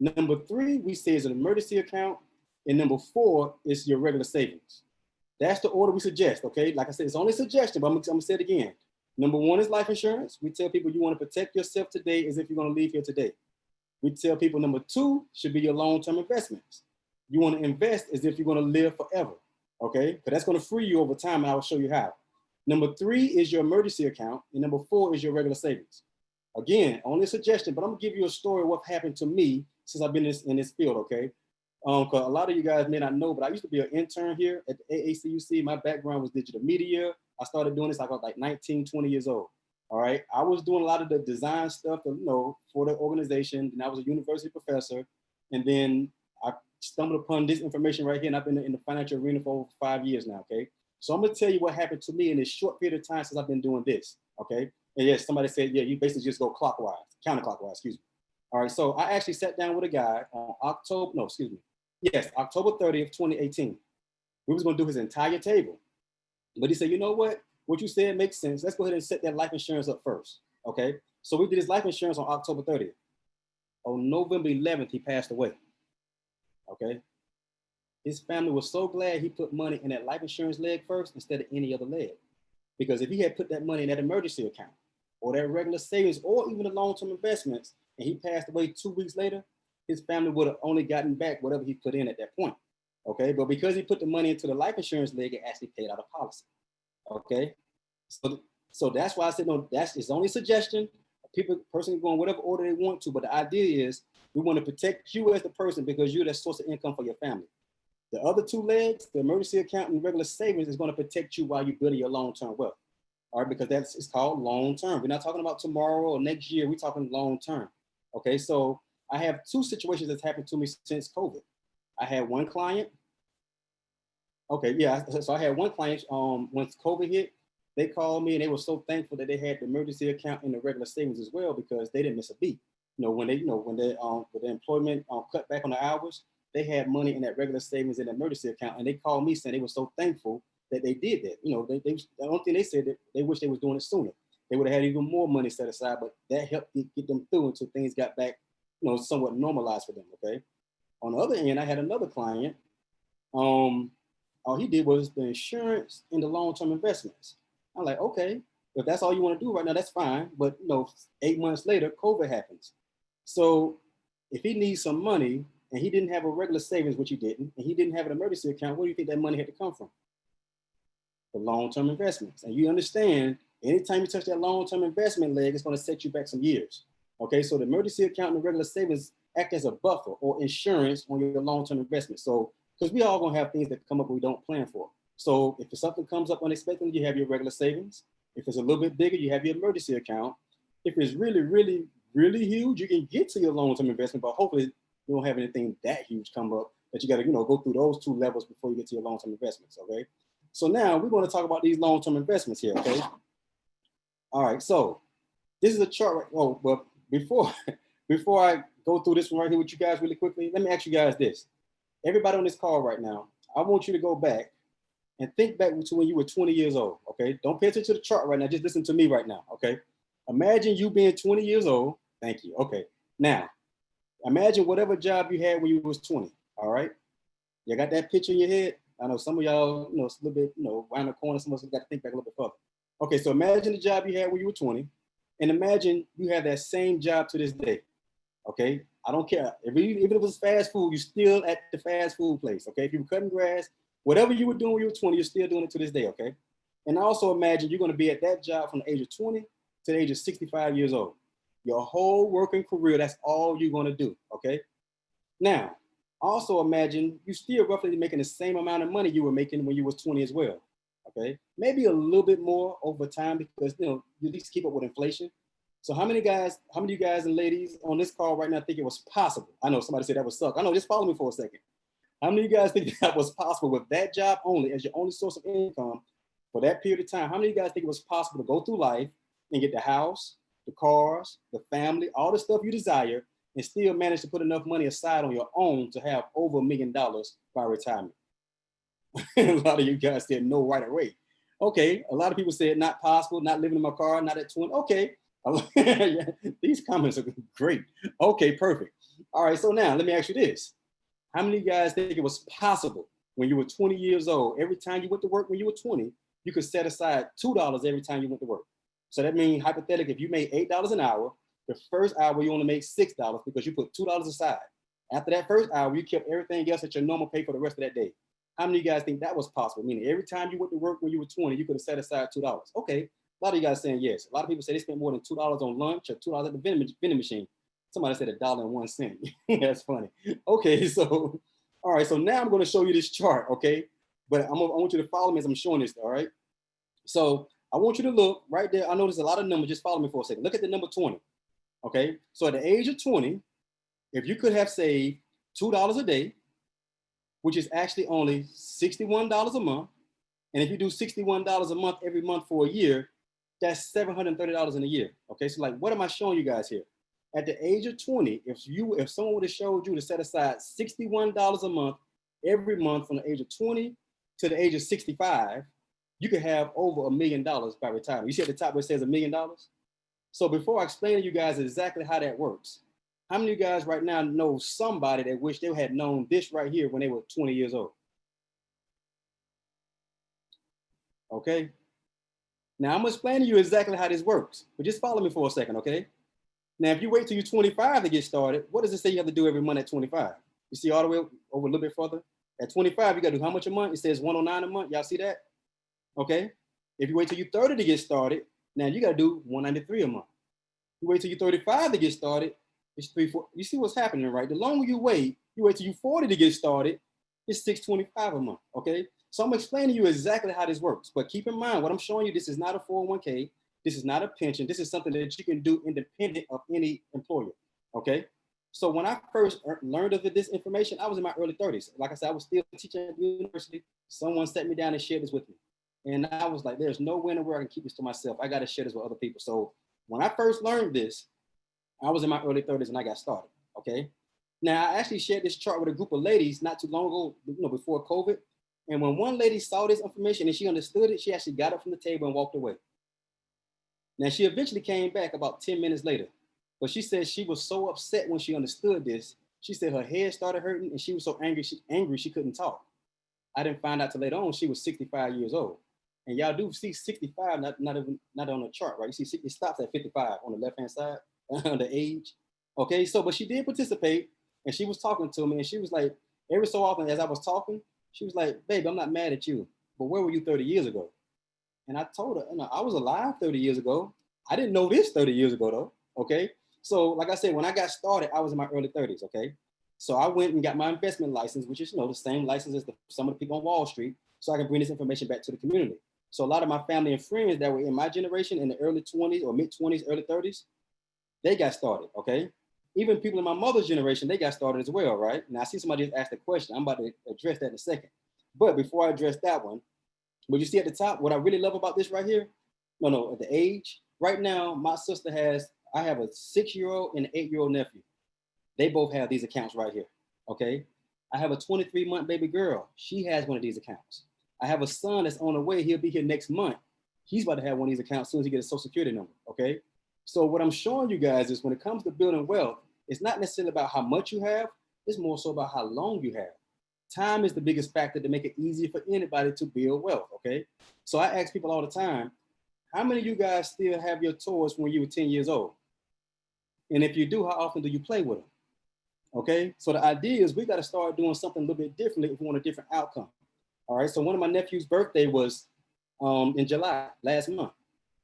Number three, we say is an emergency account, and number four is your regular savings. That's the order we suggest, okay? Like I said, it's only a suggestion, but I'm gonna say it again. Number one is life insurance. We tell people you want to protect yourself today as if you're going to leave here today. We tell people number two should be your long-term investments. You want to invest as if you're going to live forever, okay? Because that's going to free you over time, and I will show you how. Number three is your emergency account, and number four is your regular savings. Again, only a suggestion, but I'm going to give you a story of what happened to me since I've been in this field, okay? Because a lot of you guys may not know, but I used to be an intern here at the AACUC. My background was digital media. I started doing this like I was like 19, 20 years old. All right. I was doing a lot of the design stuff, for the organization. And I was a university professor. And then I stumbled upon this information right here. And I've been in the financial arena for over 5 years now. Okay. So I'm going to tell you what happened to me in this short period of time since I've been doing this. Okay. And yes, somebody said, yeah, you basically just go counterclockwise, excuse me. All right. So I actually sat down with a guy on October 30th, 2018. We was going to do his entire table. But he said, you know what? What you said makes sense. Let's go ahead and set that life insurance up first, okay? So we did his life insurance on October 30th. On November 11th, he passed away, okay? His family was so glad he put money in that life insurance leg first instead of any other leg. Because if he had put that money in that emergency account or that regular savings or even the long-term investments, and he passed away 2 weeks later, his family would have only gotten back whatever he put in at that point. Okay, but because he put the money into the life insurance leg, it actually paid out a policy. Okay, so that's why I said no. It's only a suggestion. Person can go in whatever order they want to, but the idea is we want to protect you as the person because you're the source of income for your family. The other two legs, the emergency account and regular savings, is going to protect you while you're building your long-term wealth. All right, because it's called long-term. We're not talking about tomorrow or next year. We're talking long-term. Okay, so I have two situations that's happened to me since COVID. I had one client. Okay, yeah. So I had one client. Once COVID hit, they called me and they were so thankful that they had the emergency account and the regular savings as well because they didn't miss a beat. When the employment cut back on the hours, they had money in that regular savings and emergency account, and they called me saying they were so thankful that they did that. The only thing they said that they wish they was doing it sooner. They would have had even more money set aside, but that helped get them through until things got back, somewhat normalized for them. Okay. On the other end, I had another client. All he did was the insurance and the long-term investments. I'm like, okay, if that's all you want to do right now, that's fine. But 8 months later, COVID happens. So if he needs some money and he didn't have a regular savings, which he didn't, and he didn't have an emergency account, where do you think that money had to come from? The long-term investments. And you understand Anytime you touch that long-term investment leg, it's going to set you back some years. Okay, so the emergency account and the regular savings act as a buffer or insurance on your long-term investment. So, because we all going to have things that come up we don't plan for. So if something comes up unexpectedly, you have your regular savings. If it's a little bit bigger, you have your emergency account. If it's really, really, really huge, you can get to your long-term investment, but hopefully you don't have anything that huge come up that you got to, go through those two levels before you get to your long-term investments, okay? So now we're going to talk about these long-term investments here, okay? All right, so this is a chart. Oh, well, before I go through this one right here with you guys really quickly, let me ask you guys this. Everybody on this call right now, I want you to go back and think back to when you were 20 years old, okay? Don't pay attention to the chart right now, just listen to me right now, okay? Imagine you being 20 years old. Thank you, okay. Now, imagine whatever job you had when you was 20, all right? You got that picture in your head? I know some of y'all, it's a little bit, around the corner, some of us got to think back a little bit further. Okay, so imagine the job you had when you were 20, and imagine you have that same job to this day, okay? I don't care. Even if it was fast food, you're still at the fast food place, okay? If you were cutting grass, whatever you were doing when you were 20, you're still doing it to this day, okay? And also imagine you're going to be at that job from the age of 20 to the age of 65 years old. Your whole working career, that's all you're going to do, okay? Now, also imagine you still roughly making the same amount of money you were making when you was 20 as well, okay? Maybe a little bit more over time because, you at least keep up with inflation. So how many of you guys and ladies on this call right now think it was possible? I know somebody said that would suck. I know, just follow me for a second. How many of you guys think that was possible with that job only as your only source of income for that period of time? How many of you guys think it was possible to go through life and get the house, the cars, the family, all the stuff you desire, and still manage to put enough money aside on your own to have over $1 million by retirement? A lot of you guys said no right away. Okay, a lot of people said not possible, not living in my car, not at 20. Okay, these comments are great. Okay, perfect. All right, so now let me ask you this. How many of you guys think it was possible when you were 20 years old, every time you went to work when you were 20, you could set aside $2 every time you went to work? So that means hypothetically, if you made $8 an hour, the first hour you only made $6 because you put $2 aside. After that first hour, you kept everything else at your normal pay for the rest of that day. How many of you guys think that was possible? Meaning every time you went to work when you were 20, you could have set aside $2. Okay, a lot of you guys saying yes. A lot of people say they spent more than $2 on lunch or $2 at the vending machine. Somebody said $1.01. That's funny. Okay, so, all right, so now I'm going to show you this chart, okay? But I want you to follow me as I'm showing this, all right? So I want you to look right there. I know there's a lot of numbers. Just follow me for a second. Look at the number 20, okay? So at the age of 20, if you could have saved $2 a day, which is actually only $61 a month, and if you do $61 a month every month for a year, that's $730 in a year, okay? So like, what am I showing you guys here? At the age of 20, if someone would have showed you to set aside $61 a month every month from the age of 20 to the age of 65, you could have over $1 million by retirement. You see at the top where it says $1 million? So before I explain to you guys exactly how that works, how many of you guys right now know somebody that wish they had known this right here when they were 20 years old? Okay. Now I'm gonna explain to you exactly how this works, but just follow me for a second, okay? Now, if you wait till you're 25 to get started, what does it say you have to do every month at 25? You see all the way over a little bit further? At 25, you gotta do how much a month? It says 109 a month, y'all see that? Okay. If you wait till you're 30 to get started, now you gotta do 193 a month. You wait till you're 35 to get started, it's 340. You see what's happening, right? The longer you wait till you're 40 to get started, it's 625 a month, okay? So I'm explaining to you exactly how this works, but keep in mind, what I'm showing you, this is not a 401k, this is not a pension, this is something that you can do independent of any employer, okay? So when I first learned of this information, I was in my early 30s. Like I said, I was still teaching at the university. Someone sat me down and shared this with me. And I was like, there's no way in the world I can keep this to myself. I gotta share this with other people. So when I first learned this, I was in my early 30s and I got started, okay? Now, I actually shared this chart with a group of ladies not too long ago, before COVID. And when one lady saw this information and she understood it, she actually got up from the table and walked away. Now, she eventually came back about 10 minutes later, but she said she was so upset when she understood this. She said her head started hurting and she was so angry she couldn't talk. I didn't find out till later on she was 65 years old. And y'all do see 65, not on the chart, right? You see it stops at 55 on the left-hand side, the age. Okay, so, but she did participate and she was talking to me and she was like, every so often as I was talking, she was like, babe, I'm not mad at you, but where were you 30 years ago? And I told her, I was alive 30 years ago. I didn't know this 30 years ago though, okay? So like I said, when I got started, I was in my early 30s, okay? So I went and got my investment license, which is, the same license as some of the people on Wall Street, so I can bring this information back to the community. So a lot of my family and friends that were in my generation in the early 20s or mid 20s, early 30s, they got started, okay? Even people in my mother's generation, they got started as well, right? Now I see somebody just asked a question. I'm about to address that in a second. But before I address that one, what you see at the top, what I really love about this right here, at the age, right now, my sister I have a 6-year-old and an 8-year-old nephew. They both have these accounts right here, okay? I have a 23-month baby girl. She has one of these accounts. I have a son that's on the way. He'll be here next month. He's about to have one of these accounts as soon as he gets a social security number, okay? So what I'm showing you guys is when it comes to building wealth, it's not necessarily about how much you have, it's more so about how long you have. Time is the biggest factor to make it easier for anybody to build wealth, okay? So I ask people all the time, how many of you guys still have your toys when you were 10 years old? And if you do, how often do you play with them? Okay, so the idea is we got to start doing something a little bit differently if we want a different outcome. All right, so one of my nephew's birthday was in July last month.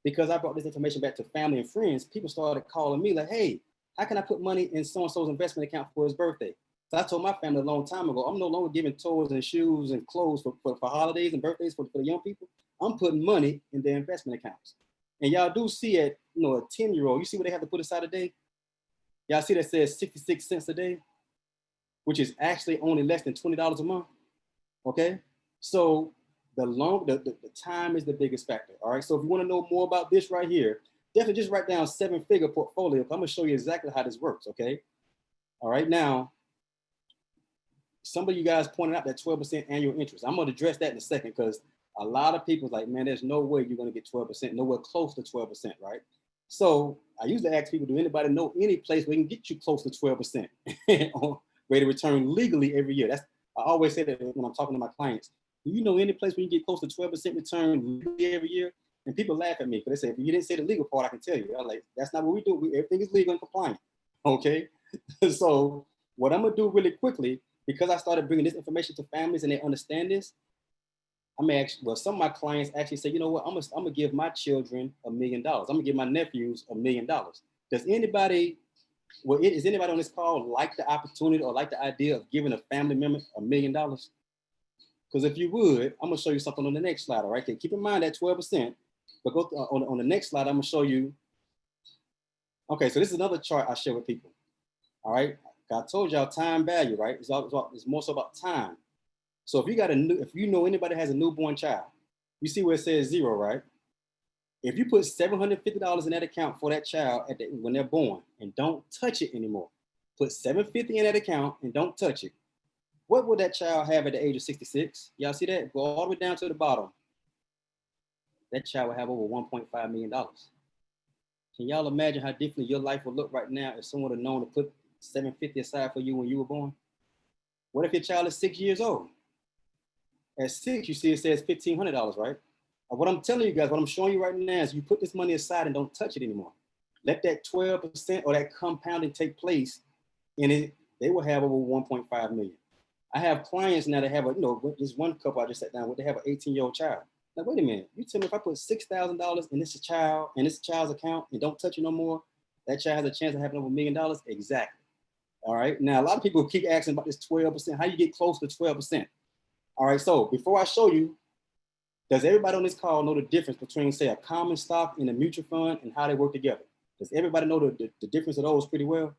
Because I brought this information back to family and friends, people started calling me like, hey, how can I put money in so-and-so's investment account for his birthday? So I told my family a long time ago, I'm no longer giving toys and shoes and clothes for holidays and birthdays for the young people. I'm putting money in their investment accounts. And y'all do see it, a 10-year-old, you see what they have to put aside a day? Y'all see that says 66 cents a day, which is actually only less than $20 a month, okay? So the time is the biggest factor, all right? So if you wanna know more about this right here, definitely just write down 7-figure portfolio. I'm gonna show you exactly how this works, okay? All right, now, some of you guys pointed out that 12% annual interest. I'm gonna address that in a second because a lot of people's like, man, there's no way you're gonna get 12%, nowhere close to 12%, right? So I usually ask people, do anybody know any place where we can get you close to 12% on rate of return legally every year? I always say that when I'm talking to my clients. Do you know any place where you can get close to 12% return legally every year? And people laugh at me because they say, if you didn't say the legal part, I can tell you. I'm like, that's not what we do. Everything is legal and compliant, okay? So what I'm gonna do really quickly, because I started bringing this information to families and they understand this, some of my clients actually say, you know what, I'm gonna give my children $1 million. I'm gonna give my nephews $1 million. Does anybody on this call like the opportunity or like the idea of giving a family member $1 million? Because if you would, I'm gonna show you something on the next slide, all right? Okay, keep in mind that 12%, but go on the next slide, I'm gonna show you. Okay, so this is another chart I share with people, all right? I told y'all time value, right? It's more so about time. So if you know anybody has a newborn child, you see where it says 0, right? If you put $750 in that account for that child when they're born and don't touch it anymore, put $750 in that account and don't touch it, what will that child have at the age of 66? Y'all see that? Go all the way down to the bottom. That child will have over $1.5 million. Can y'all imagine how different your life would look right now if someone had known to put $750 aside for you when you were born? What if your child is 6 years old? At 6, you see it says $1,500, right? What I'm telling you guys, what I'm showing you right now is you put this money aside and don't touch it anymore. Let that 12% or that compounding take place in it. They will have over 1.5 million. I have clients now that have this one couple I just sat down with, they have an 18-year-old child. Like, wait a minute, you tell me if I put $6,000 in this child's account and don't touch it no more, that child has a chance of having over $1 million? Exactly. All right. Now, a lot of people keep asking about this 12%. How you get close to 12%? All right. So before I show you, does everybody on this call know the difference between, say, a common stock and a mutual fund and how they work together? Does everybody know the difference of those pretty well?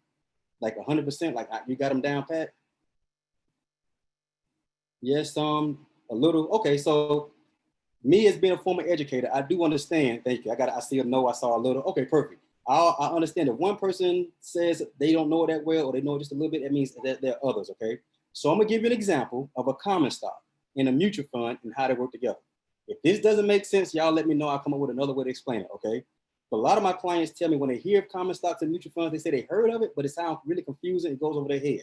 Like 100%, like you got them down pat? Yes, a little. Okay, so me as being a former educator, I do understand. Thank you. I see a no, I saw a little. Okay, perfect. I understand if one person says they don't know it that well or they know it just a little bit, that means that there are others, okay? So I'm gonna give you an example of a common stock and a mutual fund and how they work together. If this doesn't make sense, y'all let me know. I'll come up with another way to explain it, okay? But a lot of my clients tell me when they hear of common stocks and mutual funds, they say they heard of it, but it sounds really confusing. It goes over their head.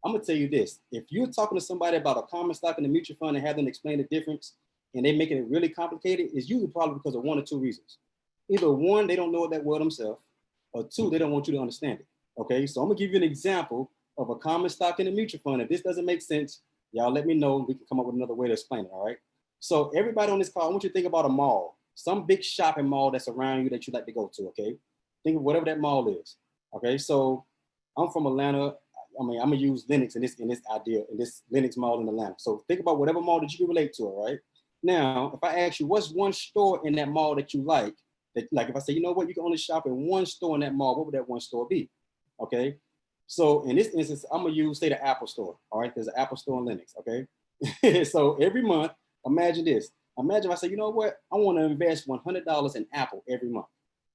I'm gonna tell you this. If you're talking to somebody about a common stock and a mutual fund and have them explain the difference and they're making it really complicated, it's usually probably because of one or two reasons. Either one, they don't know it that well themselves, or two, they don't want you to understand it, okay? So I'm gonna give you an example of a common stock and a mutual fund. If this doesn't make sense, y'all let me know. We can come up with another way to explain it, all right? So everybody on this call, I want you to think about a mall. some big shopping mall that's around you that you like to go to, okay? Think of whatever that mall is, okay? So I'm from Atlanta. I mean, I'm gonna use Lenox in this idea, in this Lenox mall in Atlanta. So think about whatever mall that you can relate to, all right? Now, if I ask you, what's one store in that mall that you like, that if I say, you know what, you can only shop in one store in that mall, what would that one store be? Okay. So in this instance, I'm gonna use, say, the Apple store. All right, there's an Apple store in Lenox, okay? So every month, imagine this. Imagine if I say, you know what, I wanna invest $100 in Apple every month.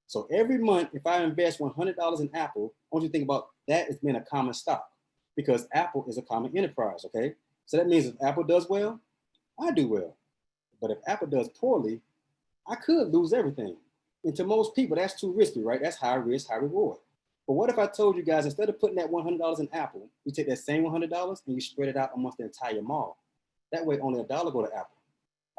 So every month, if I invest $100 in Apple, I want you to think about that as being a common stock, because Apple is a common enterprise, okay? So that means if Apple does well, I do well. But if Apple does poorly, I could lose everything. And to most people, that's too risky, right? That's high risk, high reward. But what if I told you guys, instead of putting that $100 in Apple, you take that same $100 and you spread it out amongst the entire mall. That way, only $1 go to Apple.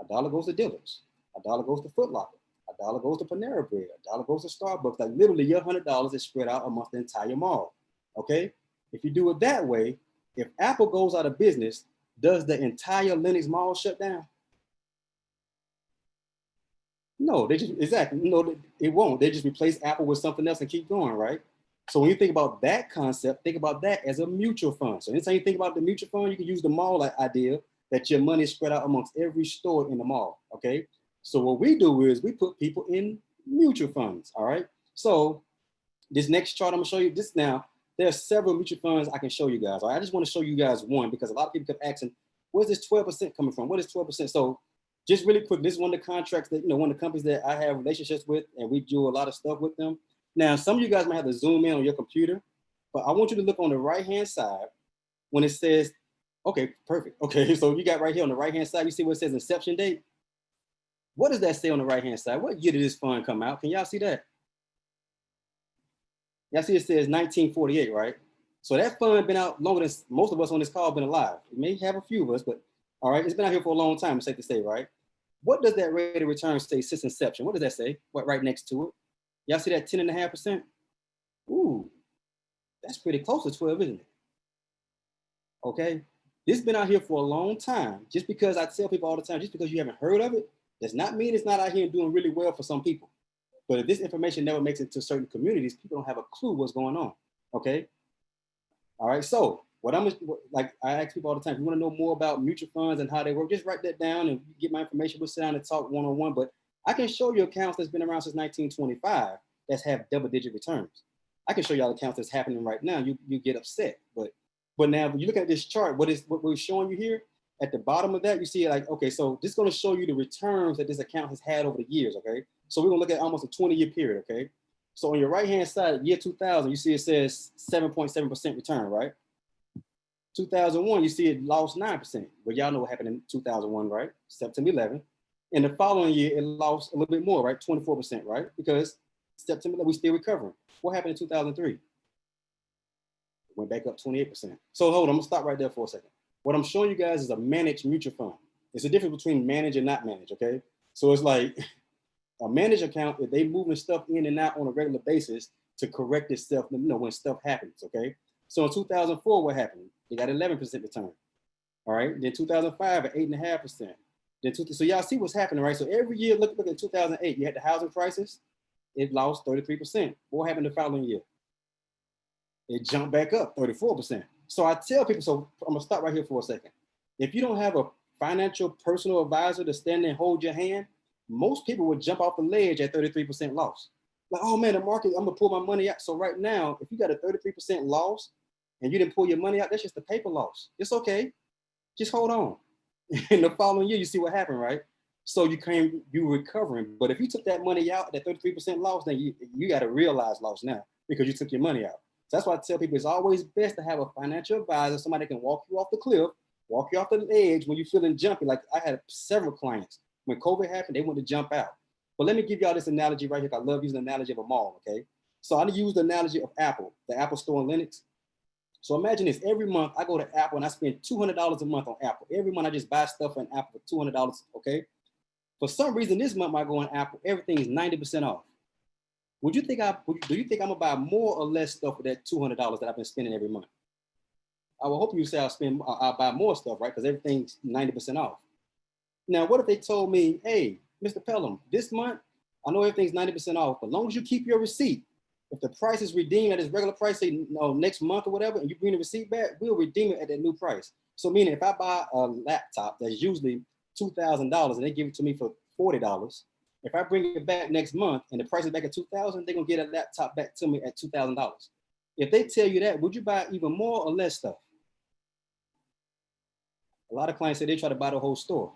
$1 goes to Dillard's. $1 goes to Foot Locker. $1 goes to Panera Bread. $1 goes to Starbucks. Like literally, your $100 is spread out amongst the entire mall. Okay? If you do it that way, if Apple goes out of business, does the entire Lenox Mall shut down? No, they just, exactly, no, it won't. They just replace Apple with something else and keep going, right? So when you think about that concept, think about that as a mutual fund. So anytime you think about the mutual fund, you can use the mall idea that your money is spread out amongst every store in the mall, okay? So what we do is we put people in mutual funds, all right? So this next chart I'm gonna show you, this now, there are several mutual funds I can show you guys. All right? I just wanna show you guys one because a lot of people kept asking, where's this 12% coming from? What is 12%? So just really quick, this is one of the contracts that, one of the companies that I have relationships with, and we do a lot of stuff with them. Now, some of you guys might have to zoom in on your computer, but I want you to look on the right-hand side when it says, okay, perfect. Okay, so you got right here on the right-hand side, you see what it says inception date? What does that say on the right-hand side? What year did this fund come out? Can y'all see that? Y'all see it says 1948, right? So that fund been out longer than most of us on this call been alive. It may have a few of us, but all right, it's been out here for a long time, it's safe to say, right? What does that rate of return say since inception? What does that say? What right next to it? Y'all see that 10.5%? Ooh, that's pretty close to 12, isn't it? Okay, this has been out here for a long time. Just because I tell people all the time, just because you haven't heard of it, does not mean it's not out here and doing really well for some people. But if this information never makes it to certain communities, people don't have a clue what's going on, okay? All right, so what I'm like, I ask people all the time, if you want to know more about mutual funds and how they work, just write that down and get my information. We'll sit down and talk one-on-one, but I can show you accounts that's been around since 1925 that's have double-digit returns. I can show you all accounts that's happening right now. You get upset, but now when you look at this chart, what we're showing you here at the bottom of that, you see like, okay, so this is going to show you the returns that this account has had over the years. Okay, so we're gonna look at almost a 20-year period. Okay, so on your right-hand side, year 2000, you see it says 7.7% return, right? 2001, you see it lost 9%. But y'all know what happened in 2001, right? September 11. And the following year, it lost a little bit more, right? 24%, right? Because September, we're still recovering. What happened in 2003? It went back up 28%. So hold on, I'm gonna stop right there for a second. What I'm showing you guys is a managed mutual fund. It's a difference between manage and not manage, okay? So it's like a managed account, if they moving stuff in and out on a regular basis to correct itself, when stuff happens, okay? So in 2004, what happened? They got 11% return, all right? Then 2005 at 8.5%. So y'all see what's happening, right? So every year, look at 2008, you had the housing crisis, it lost 33%. What happened the following year? It jumped back up 34%. So I tell people, so I'm gonna stop right here for a second. If you don't have a financial personal advisor to stand there and hold your hand, most people would jump off the ledge at 33% loss. Like, oh man, the market, I'm gonna pull my money out. So right now, if you got a 33% loss and you didn't pull your money out, that's just a paper loss. It's okay, just hold on. In the following year, you see what happened, right? So you recovering. But if you took that money out, that 33% loss, then you got a realized loss now because you took your money out. So that's why I tell people it's always best to have a financial advisor, somebody that can walk you off the cliff, walk you off the edge when you're feeling jumpy. Like I had several clients, when COVID happened, they wanted to jump out. But let me give y'all this analogy right here. I love using the analogy of a mall, okay? So I use the analogy of Apple, the Apple store in Lenox. So imagine this, every month I go to Apple and I spend $200 a month on Apple. Every month I just buy stuff on Apple for $200, okay? For some reason this month I go on Apple, everything is 90% off. Do you think I'm gonna buy more or less stuff for that $200 that I've been spending every month? I will hope you say I'll buy more stuff, right? Because everything's 90% off. Now, what if they told me, hey, Mr. Pelham, this month, I know everything's 90% off, but as long as you keep your receipt, if the price is redeemed at its regular price, say next month or whatever, and you bring the receipt back, we'll redeem it at that new price. So meaning if I buy a laptop that's usually $2,000 and they give it to me for $40, if I bring it back next month and the price is back at $2,000, they're gonna get a laptop back to me at $2,000. If they tell you that, would you buy even more or less stuff? A lot of clients say they try to buy the whole store.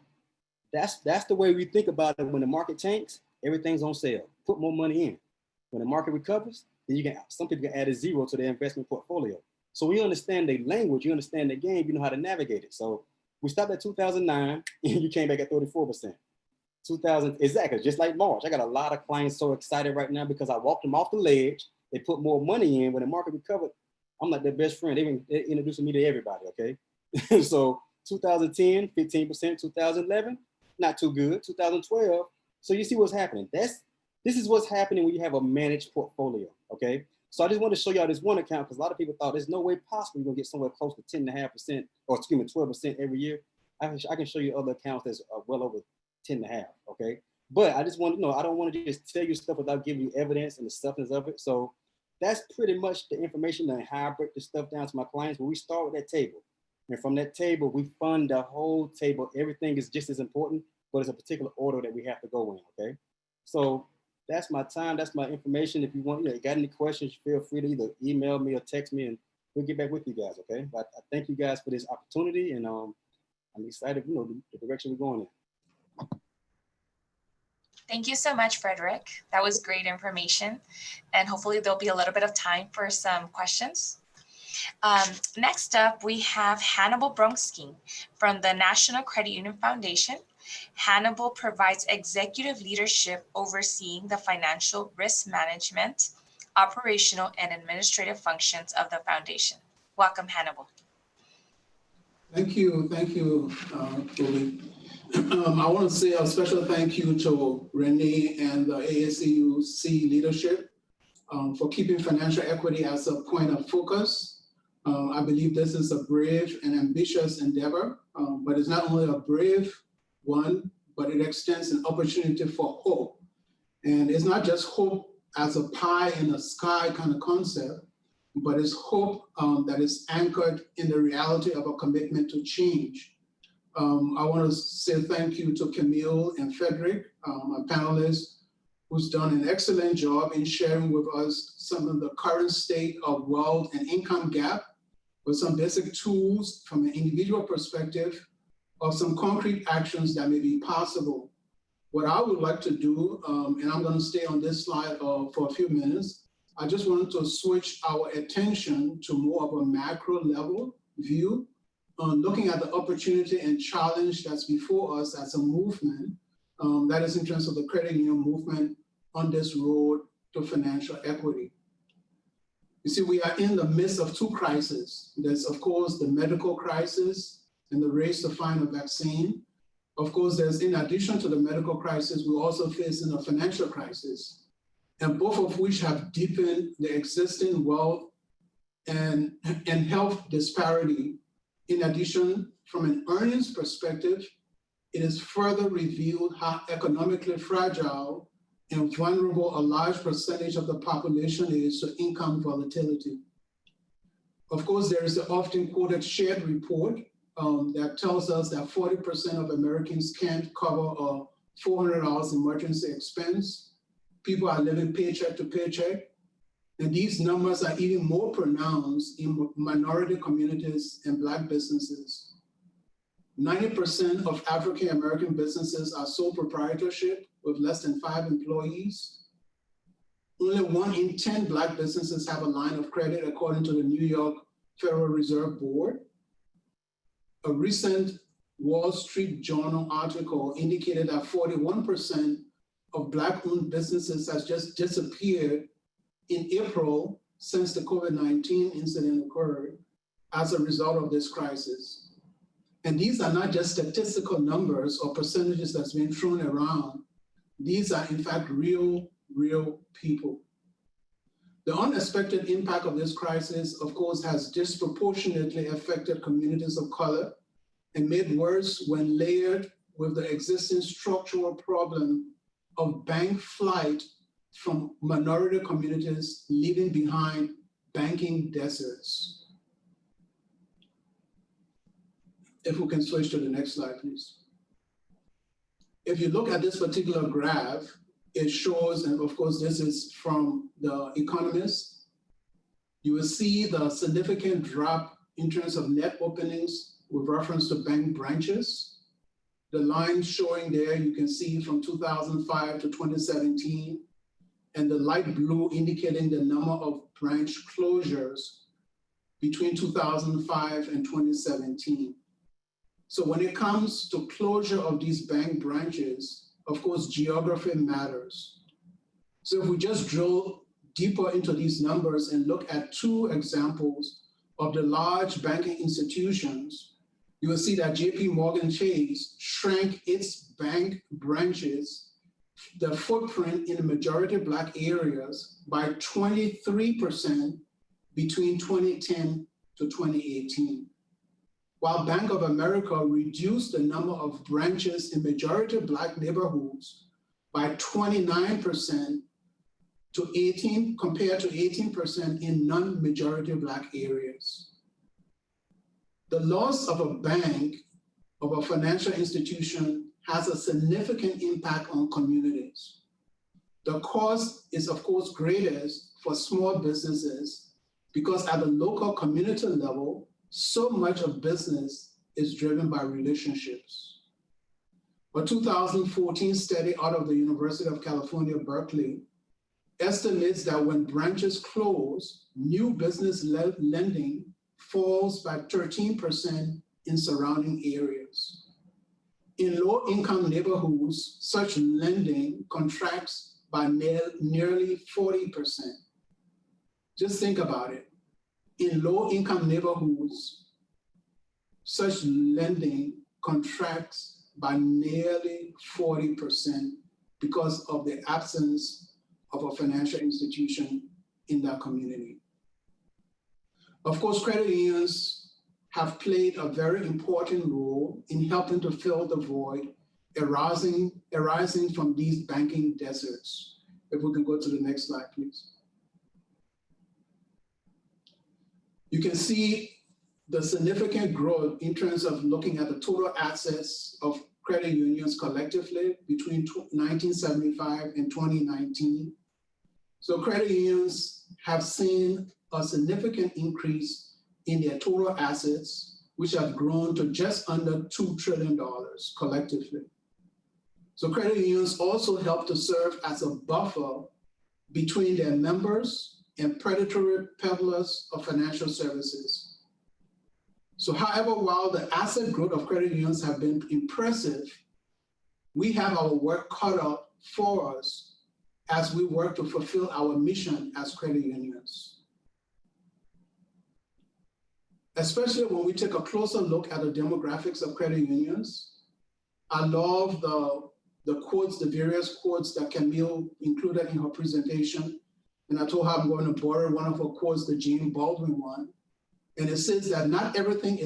That's the way we think about it. When the market tanks, everything's on sale. Put more money in. When the market recovers, then some people can add a zero to their investment portfolio. So when you understand the language, you understand the game, you know how to navigate it. So we stopped at 2009 and you came back at 34%. 2000, exactly, just like March. I got a lot of clients so excited right now because I walked them off the ledge. They put more money in. When the market recovered, I'm like their best friend. They're introducing me to everybody, okay? So 2010, 15%, 2011, not too good. 2012, so you see what's happening. This is what's happening when you have a managed portfolio, okay? So I just want to show y'all this one account because a lot of people thought there's no way possible you're gonna get somewhere close to 10.5% or 12% every year. I can show you other accounts that's well over 10.5, okay? But I just want to know, I don't want to just tell you stuff without giving you evidence and the substance of it. So that's pretty much the information and how I break this stuff down to my clients. When we start with that table, and from that table, we fund the whole table. Everything is just as important, but it's a particular order that we have to go in, okay? So that's my time, that's my information. If you want, you got any questions, feel free to either email me or text me and we'll get back with you guys, okay? But I thank you guys for this opportunity and I'm excited, the direction we're going in. Thank you so much, Frederick. That was great information. And hopefully there'll be a little bit of time for some questions. Next up, we have Hannibal Bronstein from the National Credit Union Foundation. Hannibal provides executive leadership overseeing the financial risk management, operational and administrative functions of the foundation. Welcome, Hannibal. Thank you, Julie. I want to say a special thank you to Renee and the ASCUC leadership for keeping financial equity as a point of focus. I believe this is a brave and ambitious endeavor, but it's not only a brave one, but it extends an opportunity for hope. And it's not just hope as a pie in the sky kind of concept, but it's hope that is anchored in the reality of a commitment to change. I want to say thank you to Camille and Frederick, my panelists, who's done an excellent job in sharing with us some of the current state of wealth and income gap with some basic tools from an individual perspective of some concrete actions that may be possible. What I would like to do, and I'm going to stay on this slide for a few minutes, I just wanted to switch our attention to more of a macro level view, looking at the opportunity and challenge that's before us as a movement, that is in terms of the credit union movement on this road to financial equity. You see, we are in the midst of two crises. There's, of course, the medical crisis and the race to find a vaccine. Of course, there's, in addition to the medical crisis, we're also facing a financial crisis, and both of which have deepened the existing wealth and health disparity. In addition, from an earnings perspective, it has further revealed how economically fragile and vulnerable a large percentage of the population is to income volatility. Of course, there is the often quoted shared report that tells us that 40% of Americans can't cover a $400 emergency expense. People are living paycheck to paycheck. And these numbers are even more pronounced in minority communities and Black businesses. 90% of African American businesses are sole proprietorship with less than 5 employees. Only 1 in 10 Black businesses have a line of credit, according to the New York Federal Reserve Board. A recent Wall Street Journal article indicated that 41% of Black-owned businesses has just disappeared in April since the COVID-19 incident occurred as a result of this crisis. And these are not just statistical numbers or percentages that's been thrown around. These are, in fact, real people. The unexpected impact of this crisis, of course, has disproportionately affected communities of color and made worse when layered with the existing structural problem of bank flight from minority communities leaving behind banking deserts. If we can switch to the next slide, please. If you look at this particular graph, it shows, and of course this is from The Economist, you will see the significant drop in terms of net openings with reference to bank branches. The line showing there, you can see from 2005 to 2017, and the light blue indicating the number of branch closures between 2005 and 2017. So when it comes to closure of these bank branches, of course, geography matters. So if we just drill deeper into these numbers and look at two examples of the large banking institutions, you will see that JP Morgan Chase shrank its bank branches, the footprint in the majority Black areas, by 23% between 2010 to 2018. While Bank of America reduced the number of branches in majority Black neighborhoods by 29% to 18, compared to 18% in non-majority Black areas. The loss of a bank, of a financial institution, has a significant impact on communities. The cost is, of course, greatest for small businesses because at the local community level, so much of business is driven by relationships. A 2014 study out of the University of California, Berkeley, estimates that when branches close, new business lending falls by 13% in surrounding areas. In low-income neighborhoods, such lending contracts by nearly 40%. Just think about it. In low-income neighborhoods, such lending contracts by nearly 40% because of the absence of a financial institution in that community. Of course, credit unions have played a very important role in helping to fill the void arising from these banking deserts. If we can go to the next slide, please. You can see the significant growth in terms of looking at the total assets of credit unions collectively between 1975 and 2019. So credit unions have seen a significant increase in their total assets, which have grown to just under $2 trillion collectively. So credit unions also help to serve as a buffer between their members and predatory peddlers of financial services. So however, while the asset growth of credit unions have been impressive, we have our work cut out for us as we work to fulfill our mission as credit unions. Especially when we take a closer look at the demographics of credit unions. I love the quotes, the various quotes that Camille included in her presentation. And I told her I'm going to borrow one of her quotes, the Jane Baldwin one. And it says that not everything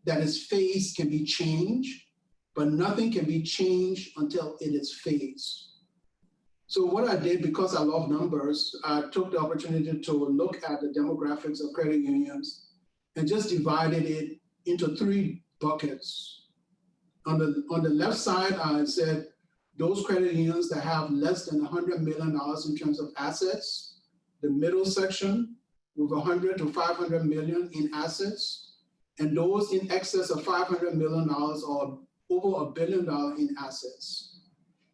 that is phased can be changed, but nothing can be changed until it is phased. So what I did, because I love numbers, I took the opportunity to look at the demographics of credit unions and just divided it into three buckets. On the left side, I said, those credit unions that have less than $100 million in terms of assets, the middle section with 100 to 500 million in assets, and those in excess of $500 million or over $1 billion in assets.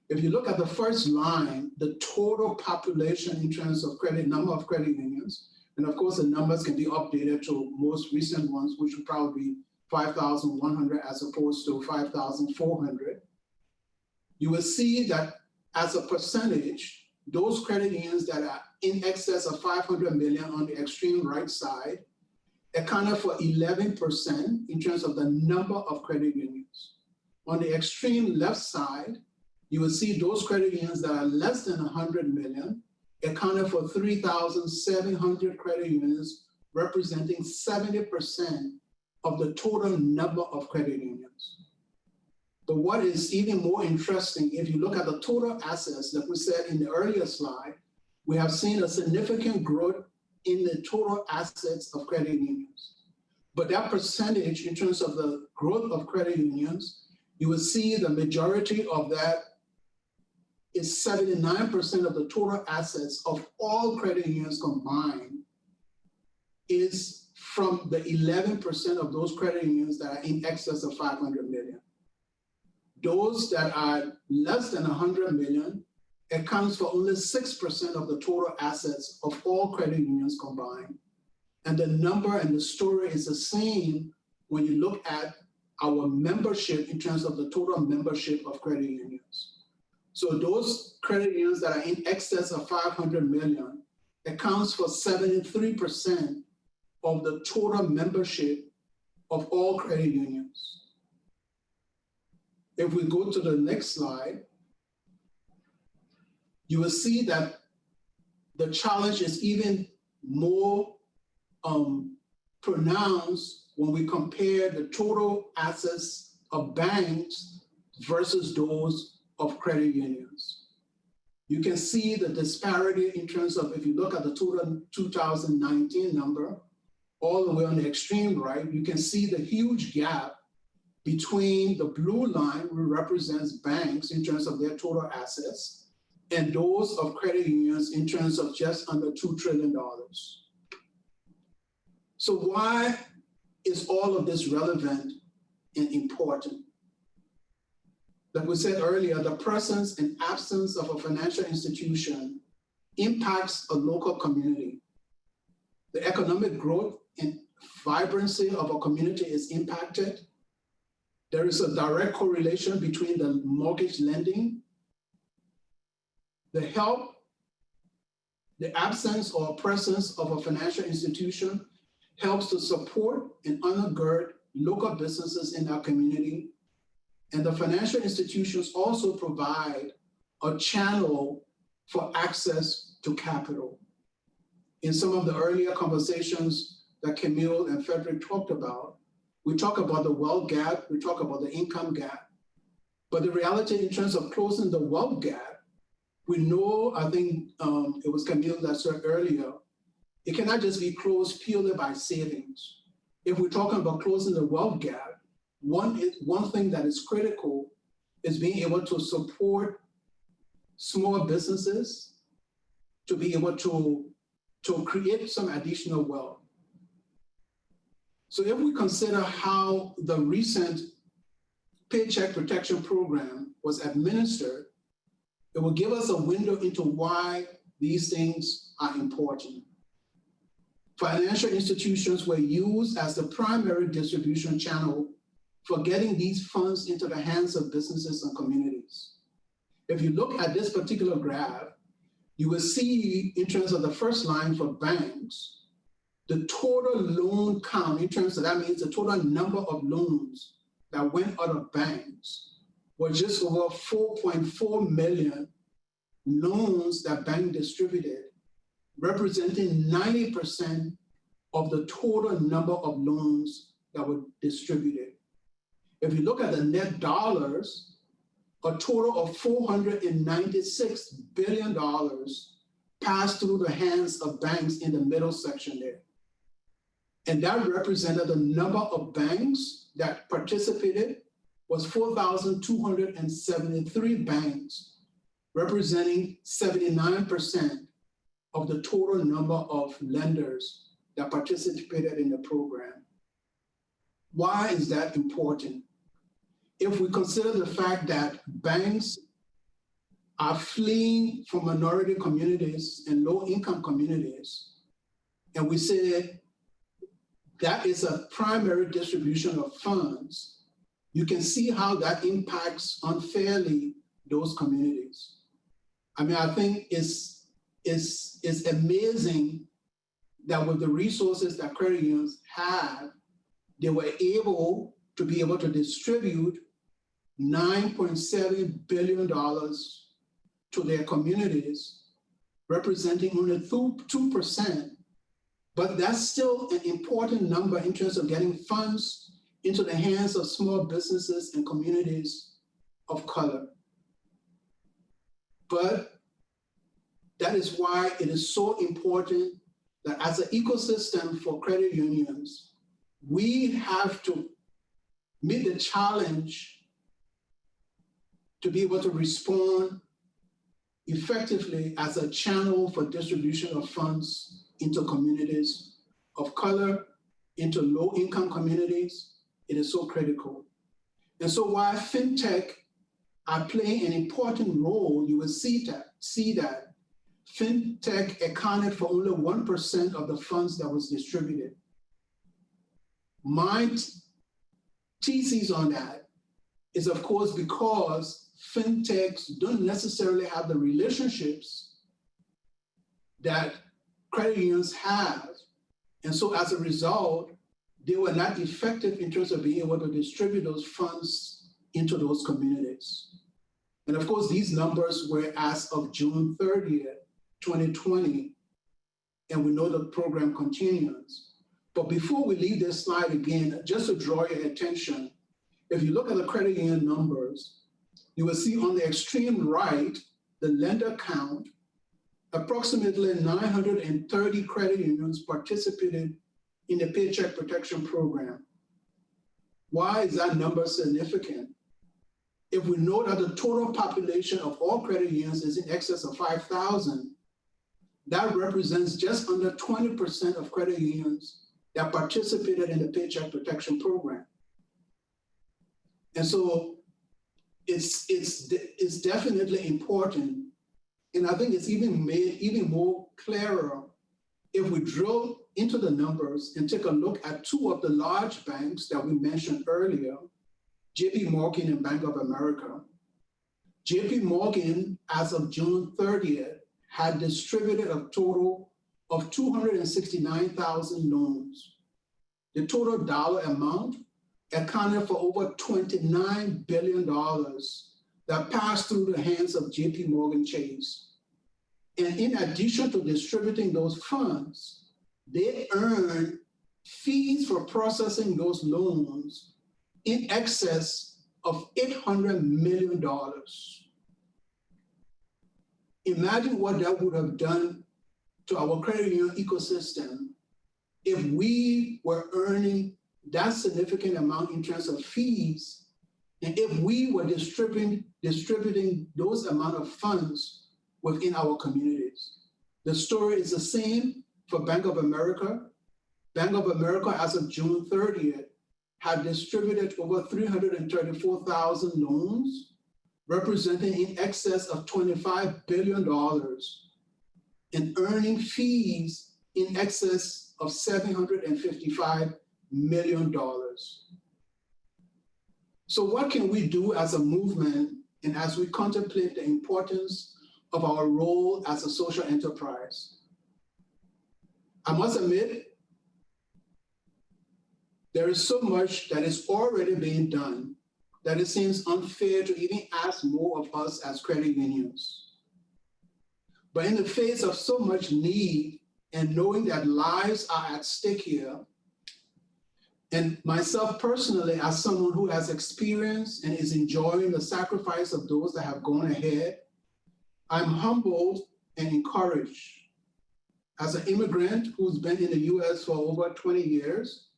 If you look at the first line, the total population in terms of number of credit unions, and of course the numbers can be updated to most recent ones, which would probably be 5,100 as opposed to 5,400. You will see that as a percentage, those credit unions that are in excess of 500 million on the extreme right side accounted for 11% in terms of the number of credit unions. On the extreme left side, you will see those credit unions that are less than 100 million accounted for 3,700 credit unions, representing 70% of the total number of credit unions. But what is even more interesting, if you look at the total assets that we said in the earlier slide, we have seen a significant growth in the total assets of credit unions. But that percentage in terms of the growth of credit unions, you will see the majority of that is 79% of the total assets of all credit unions combined is from the 11% of those credit unions that are in excess of 500 million. Those that are less than 100 million accounts for only 6% of the total assets of all credit unions combined. And the number and the story is the same when you look at our membership in terms of the total membership of credit unions. So those credit unions that are in excess of 500 million accounts for 73% of the total membership of all credit unions. If we go to the next slide, you will see that the challenge is even more pronounced when we compare the total assets of banks versus those of credit unions. You can see the disparity in terms of, if you look at the total 2019 number, all the way on the extreme right, you can see the huge gap between the blue line, which represents banks in terms of their total assets, and those of credit unions in terms of just under $2 trillion. So why is all of this relevant and important? Like we said earlier, the presence and absence of a financial institution impacts a local community. The economic growth and vibrancy of a community is impacted. There is a direct correlation between the mortgage lending, the help, the absence or presence of a financial institution helps to support and undergird local businesses in our community. And the financial institutions also provide a channel for access to capital. In some of the earlier conversations that Camille and Frederick talked about, we talk about the wealth gap, we talk about the income gap, but the reality in terms of closing the wealth gap, we know, I think it was Camille that said earlier, it cannot just be closed purely by savings. If we're talking about closing the wealth gap, one thing that is critical is being able to support small businesses to be able to create some additional wealth. So if we consider how the recent Paycheck Protection Program was administered, it will give us a window into why these things are important. Financial institutions were used as the primary distribution channel for getting these funds into the hands of businesses and communities. If you look at this particular graph, you will see in terms of the first line for banks, the total loan count in terms of that means the total number of loans that went out of banks was just over 4.4 million loans that bank distributed, representing 90% of the total number of loans that were distributed. If you look at the net dollars, a total of $496 billion passed through the hands of banks in the middle section there. And that represented the number of banks that participated was 4,273 banks, representing 79% of the total number of lenders that participated in the program. Why is that important? If we consider the fact that banks are fleeing from minority communities and low-income communities, and we say that is a primary distribution of funds, you can see how that impacts unfairly those communities. I mean, I think it's amazing that with the resources that credit unions have, they were able to be able to distribute $9.7 billion to their communities, representing only 2%, but that's still an important number in terms of getting funds into the hands of small businesses and communities of color. But that is why it is so important that as an ecosystem for credit unions, we have to meet the challenge to be able to respond effectively as a channel for distribution of funds into communities of color, into low-income communities. It is so critical. And so while fintech are playing an important role, you will see that fintech accounted for only 1% of the funds that was distributed. My thesis on that is, of course, because fintechs don't necessarily have the relationships that credit unions have. And so as a result, they were not effective in terms of being able to distribute those funds into those communities. And of course, these numbers were as of June 30th, 2020, and we know the program continues. But before we leave this slide again, just to draw your attention, if you look at the credit union numbers, you will see on the extreme right, the lender count, approximately 930 credit unions participated in the Paycheck Protection Program. Why is that number significant? If we know that the total population of all credit unions is in excess of 5,000, that represents just under 20% of credit unions that participated in the Paycheck Protection Program. And so it's definitely important. And I think it's even made even more clearer if we drill into the numbers and take a look at two of the large banks that we mentioned earlier, JP Morgan and Bank of America. JP Morgan, as of June 30th, had distributed a total of 269,000 loans. The total dollar amount accounted for over $29 billion that passed through the hands of JP Morgan Chase. And in addition to distributing those funds, they earned fees for processing those loans in excess of $800 million. Imagine what that would have done to our credit union ecosystem if we were earning that significant amount in terms of fees, and if we were distributing those amount of funds within our communities. The story is the same for Bank of America. Bank of America, as of June 30th, had distributed over 334,000 loans, representing in excess of $25 billion and earning fees in excess of $755 million. So what can we do as a movement and as we contemplate the importance of our role as a social enterprise? I must admit, there is so much that is already being done that it seems unfair to even ask more of us as credit unions. But in the face of so much need and knowing that lives are at stake here, and myself personally, as someone who has experienced and is enjoying the sacrifice of those that have gone ahead, I'm humbled and encouraged. As an immigrant who's been in the US for over 20 years,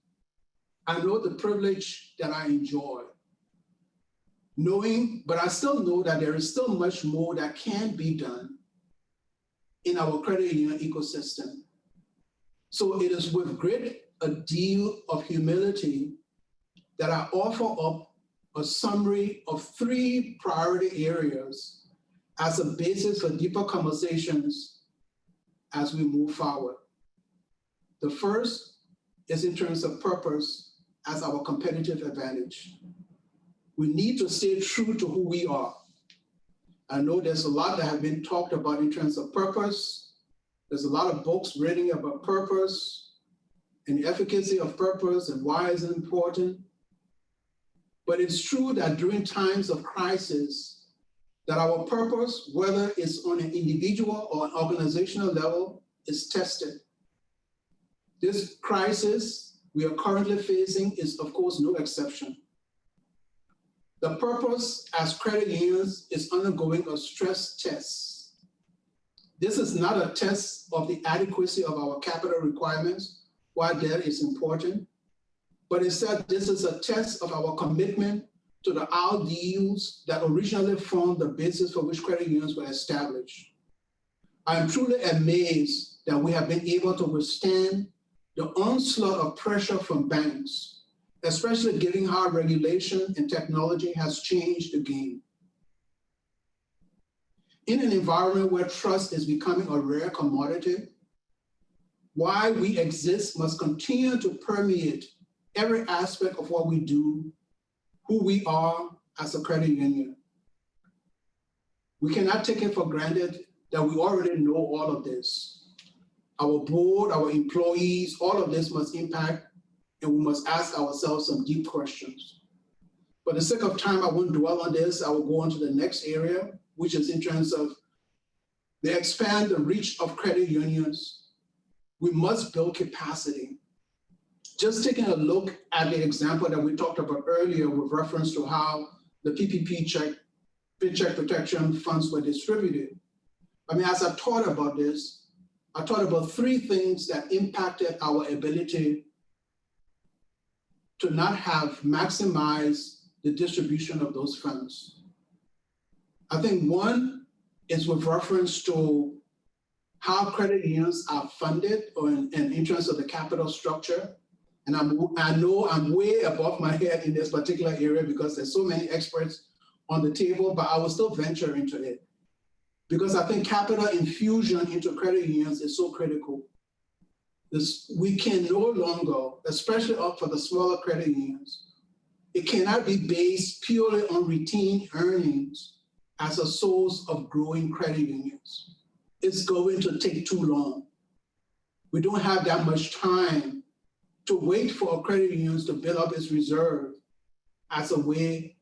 I know the privilege that I enjoy. But I still know that there is still much more that can be done in our credit union ecosystem. So it is with a deal of humility that I offer up a summary of 3 priority areas as a basis for deeper conversations as we move forward. The first is in terms of purpose as our competitive advantage. We need to stay true to who we are. I know there's a lot that have been talked about in terms of purpose. There's a lot of books written about purpose and the efficacy of purpose and why is it important. But it's true that during times of crisis, that our purpose, whether it's on an individual or an organizational level, is tested. This crisis we are currently facing is, of course, no exception. The purpose as credit unions is undergoing a stress test. This is not a test of the adequacy of our capital requirements, while that is important, but instead this is a test of our commitment to the ideals that originally formed the basis for which credit unions were established. I am truly amazed that we have been able to withstand the onslaught of pressure from banks, especially given how regulation and technology has changed the game. In an environment where trust is becoming a rare commodity, why we exist must continue to permeate every aspect of what we do, who we are as a credit union. We cannot take it for granted that we already know all of this. Our board, our employees, all of this must impact, and we must ask ourselves some deep questions. For the sake of time, I won't dwell on this. I will go on to the next area, which is in terms of they expand the reach of credit unions. We must build capacity. Just taking a look at the example that we talked about earlier with reference to how the PPP Paycheck Protection Funds were distributed. I mean, as I thought about this, I thought about three things that impacted our ability to not have maximized the distribution of those funds. I think one is with reference to how credit unions are funded or in terms of the capital structure. And I know I'm way above my head in this particular area because there's so many experts on the table, but I will still venture into it. Because I think capital infusion into credit unions is so critical. We can no longer, especially for the smaller credit unions, it cannot be based purely on retained earnings as a source of growing credit unions. It's going to take too long. We don't have that much time to wait for credit unions to build up its reserve as a way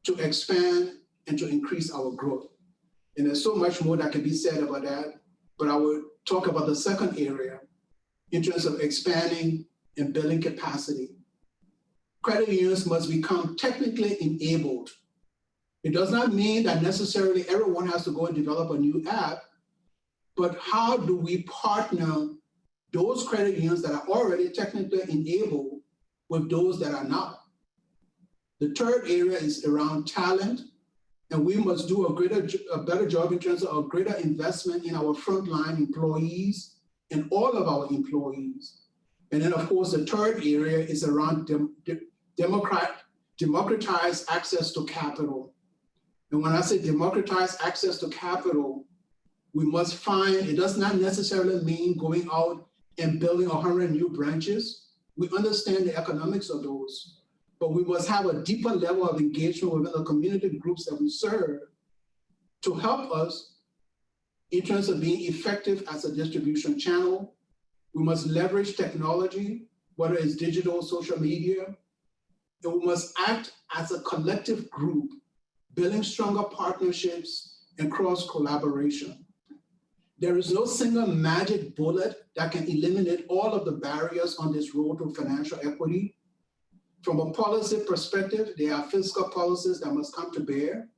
to expand and to increase our growth. And there's so much more that can be said about that, but I will talk about the second area in terms of expanding and building capacity. Credit unions must become technically enabled. It does not mean that necessarily everyone has to go and develop a new app, but how do we partner those credit unions that are already technically enabled with those that are not? The third area is around talent, and we must do a better job in terms of a greater investment in our frontline employees and all of our employees. And then, of course, the third area is around democratized access to capital. And when I say democratized access to capital, we must find, it does not necessarily mean going out and building 100 new branches. We understand the economics of those, but we must have a deeper level of engagement within the community groups that we serve to help us in terms of being effective as a distribution channel. We must leverage technology, whether it's digital, social media, and we must act as a collective group, building stronger partnerships and cross-collaboration. There is no single magic bullet that can eliminate all of the barriers on this road to financial equity. From a policy perspective, there are fiscal policies that must come to bear.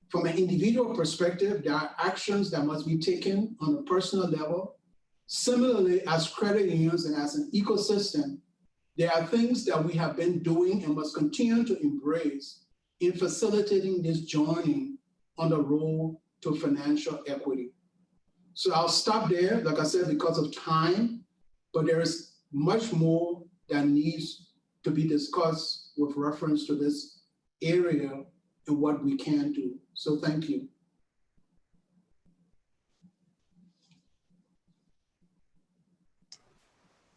From an individual perspective, there are actions that must be taken on a personal level. Similarly, as credit unions and as an ecosystem, there are things that we have been doing and must continue to embrace in facilitating this journey on the road to financial equity. So I'll stop there, like I said, because of time, but there is much more that needs to be discussed with reference to this area and what we can do. So thank you.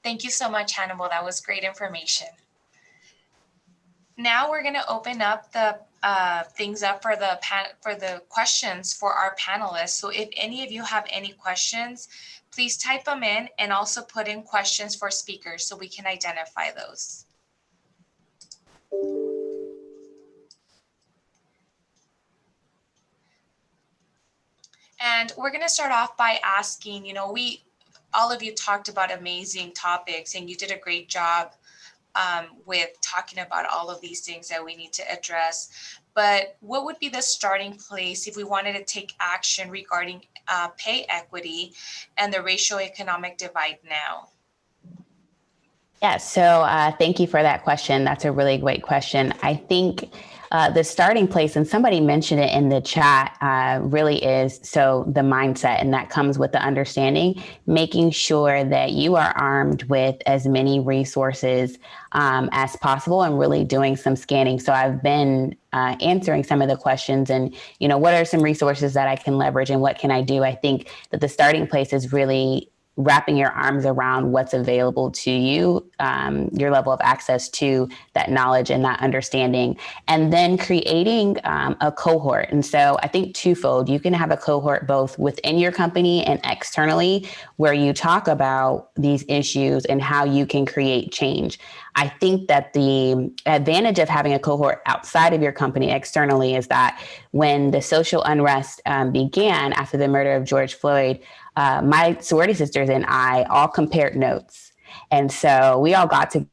Thank you so much, Hannibal. That was great information. Now we're going to open up the things up for the questions for our panelists. So if any of you have any questions, please type them in and also put in questions for speakers so we can identify those. And we're going to start off by asking, all of you talked about amazing topics and you did a great job. with talking about all of these things that we need to address. But what would be the starting place if we wanted to take action regarding pay equity and the racial economic divide now? Yeah, so thank you for that question. That's a really great question. I think the starting place, and somebody mentioned it in the chat, really is so the mindset, and that comes with the understanding, making sure that you are armed with as many resources as possible and really doing some scanning. So I've been answering some of the questions and, what are some resources that I can leverage and what can I do? I think that the starting place is really wrapping your arms around what's available to you, your level of access to that knowledge and that understanding, and then creating a cohort. And so I think twofold, you can have a cohort both within your company and externally where you talk about these issues and how you can create change. I think that the advantage of having a cohort outside of your company externally is that when the social unrest began after the murder of George Floyd, my sorority sisters and I all compared notes. And so we all got to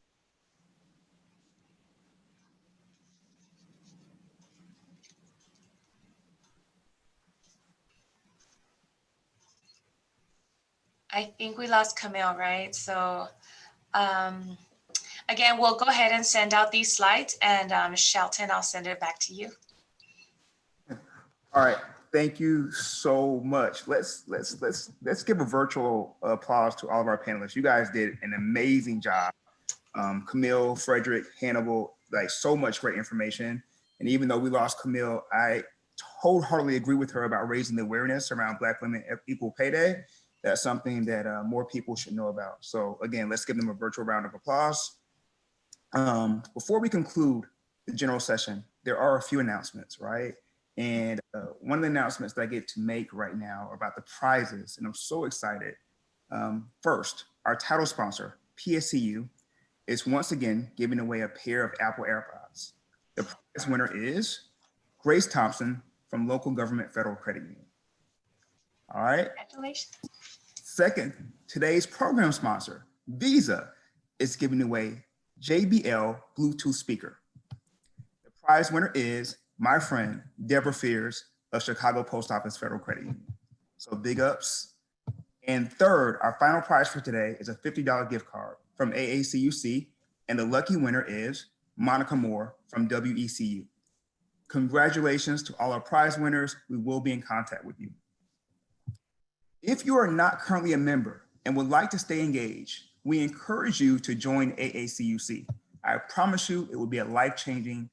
I think we lost Camille, right? So again, we'll go ahead and send out these slides, and Shelton, I'll send it back to you. All right, thank you so much. Let's give a virtual applause to all of our panelists. You guys did an amazing job. Camille, Frederick, Hannibal, like so much great information. And even though we lost Camille, I wholeheartedly agree with her about raising the awareness around Black women equal pay day. That's something that more people should know about. So again, let's give them a virtual round of applause. Before we conclude the general session, there are a few announcements, right? And one of the announcements that I get to make right now are about the prizes, and I'm so excited. First, our title sponsor, PSCU, is once again giving away a pair of Apple AirPods. The prize winner is Grace Thompson from Local Government Federal Credit Union. All right. Congratulations. Second, today's program sponsor, Visa, is giving away JBL Bluetooth speaker. The prize winner is my friend, Deborah Fears of Chicago Post Office Federal Credit Union. So big ups. And third, our final prize for today is a $50 gift card from AACUC, and the lucky winner is Monica Moore from WECU. Congratulations to all our prize winners. We will be in contact with you. If you are not currently a member and would like to stay engaged, we encourage you to join AACUC. I promise you it will be a life-changing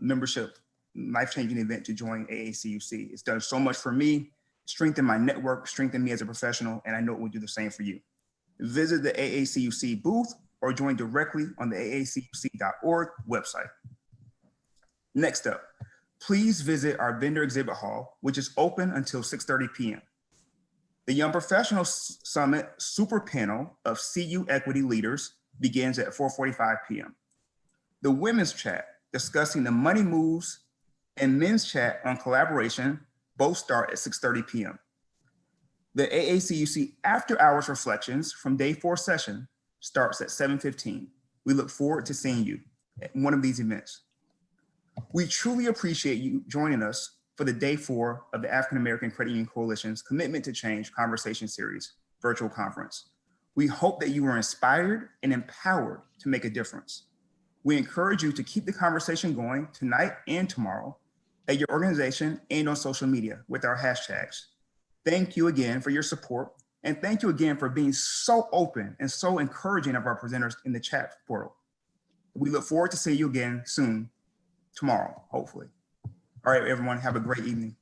membership, life-changing event to join AACUC. It's done so much for me, strengthened my network, strengthened me as a professional, and I know it will do the same for you. Visit the AACUC booth or join directly on the aacuc.org website. Next up, please visit our vendor exhibit hall, which is open until 6:30 p.m. The Young Professionals Summit Super Panel of CU Equity Leaders begins at 4:45 p.m. The Women's Chat discussing the money moves and Men's Chat on collaboration both start at 6:30 p.m. The AACUC After Hours Reflections from Day 4 session starts at 7:15. We look forward to seeing you at one of these events. We truly appreciate you joining us for the Day 4 of the African American Credit Union Coalition's Commitment to Change Conversation Series virtual conference. We hope that you are inspired and empowered to make a difference. We encourage you to keep the conversation going tonight and tomorrow at your organization and on social media with our hashtags. Thank you again for your support, and thank you again for being so open and so encouraging of our presenters in the chat portal. We look forward to seeing you again soon, tomorrow, hopefully. All right, everyone, have a great evening.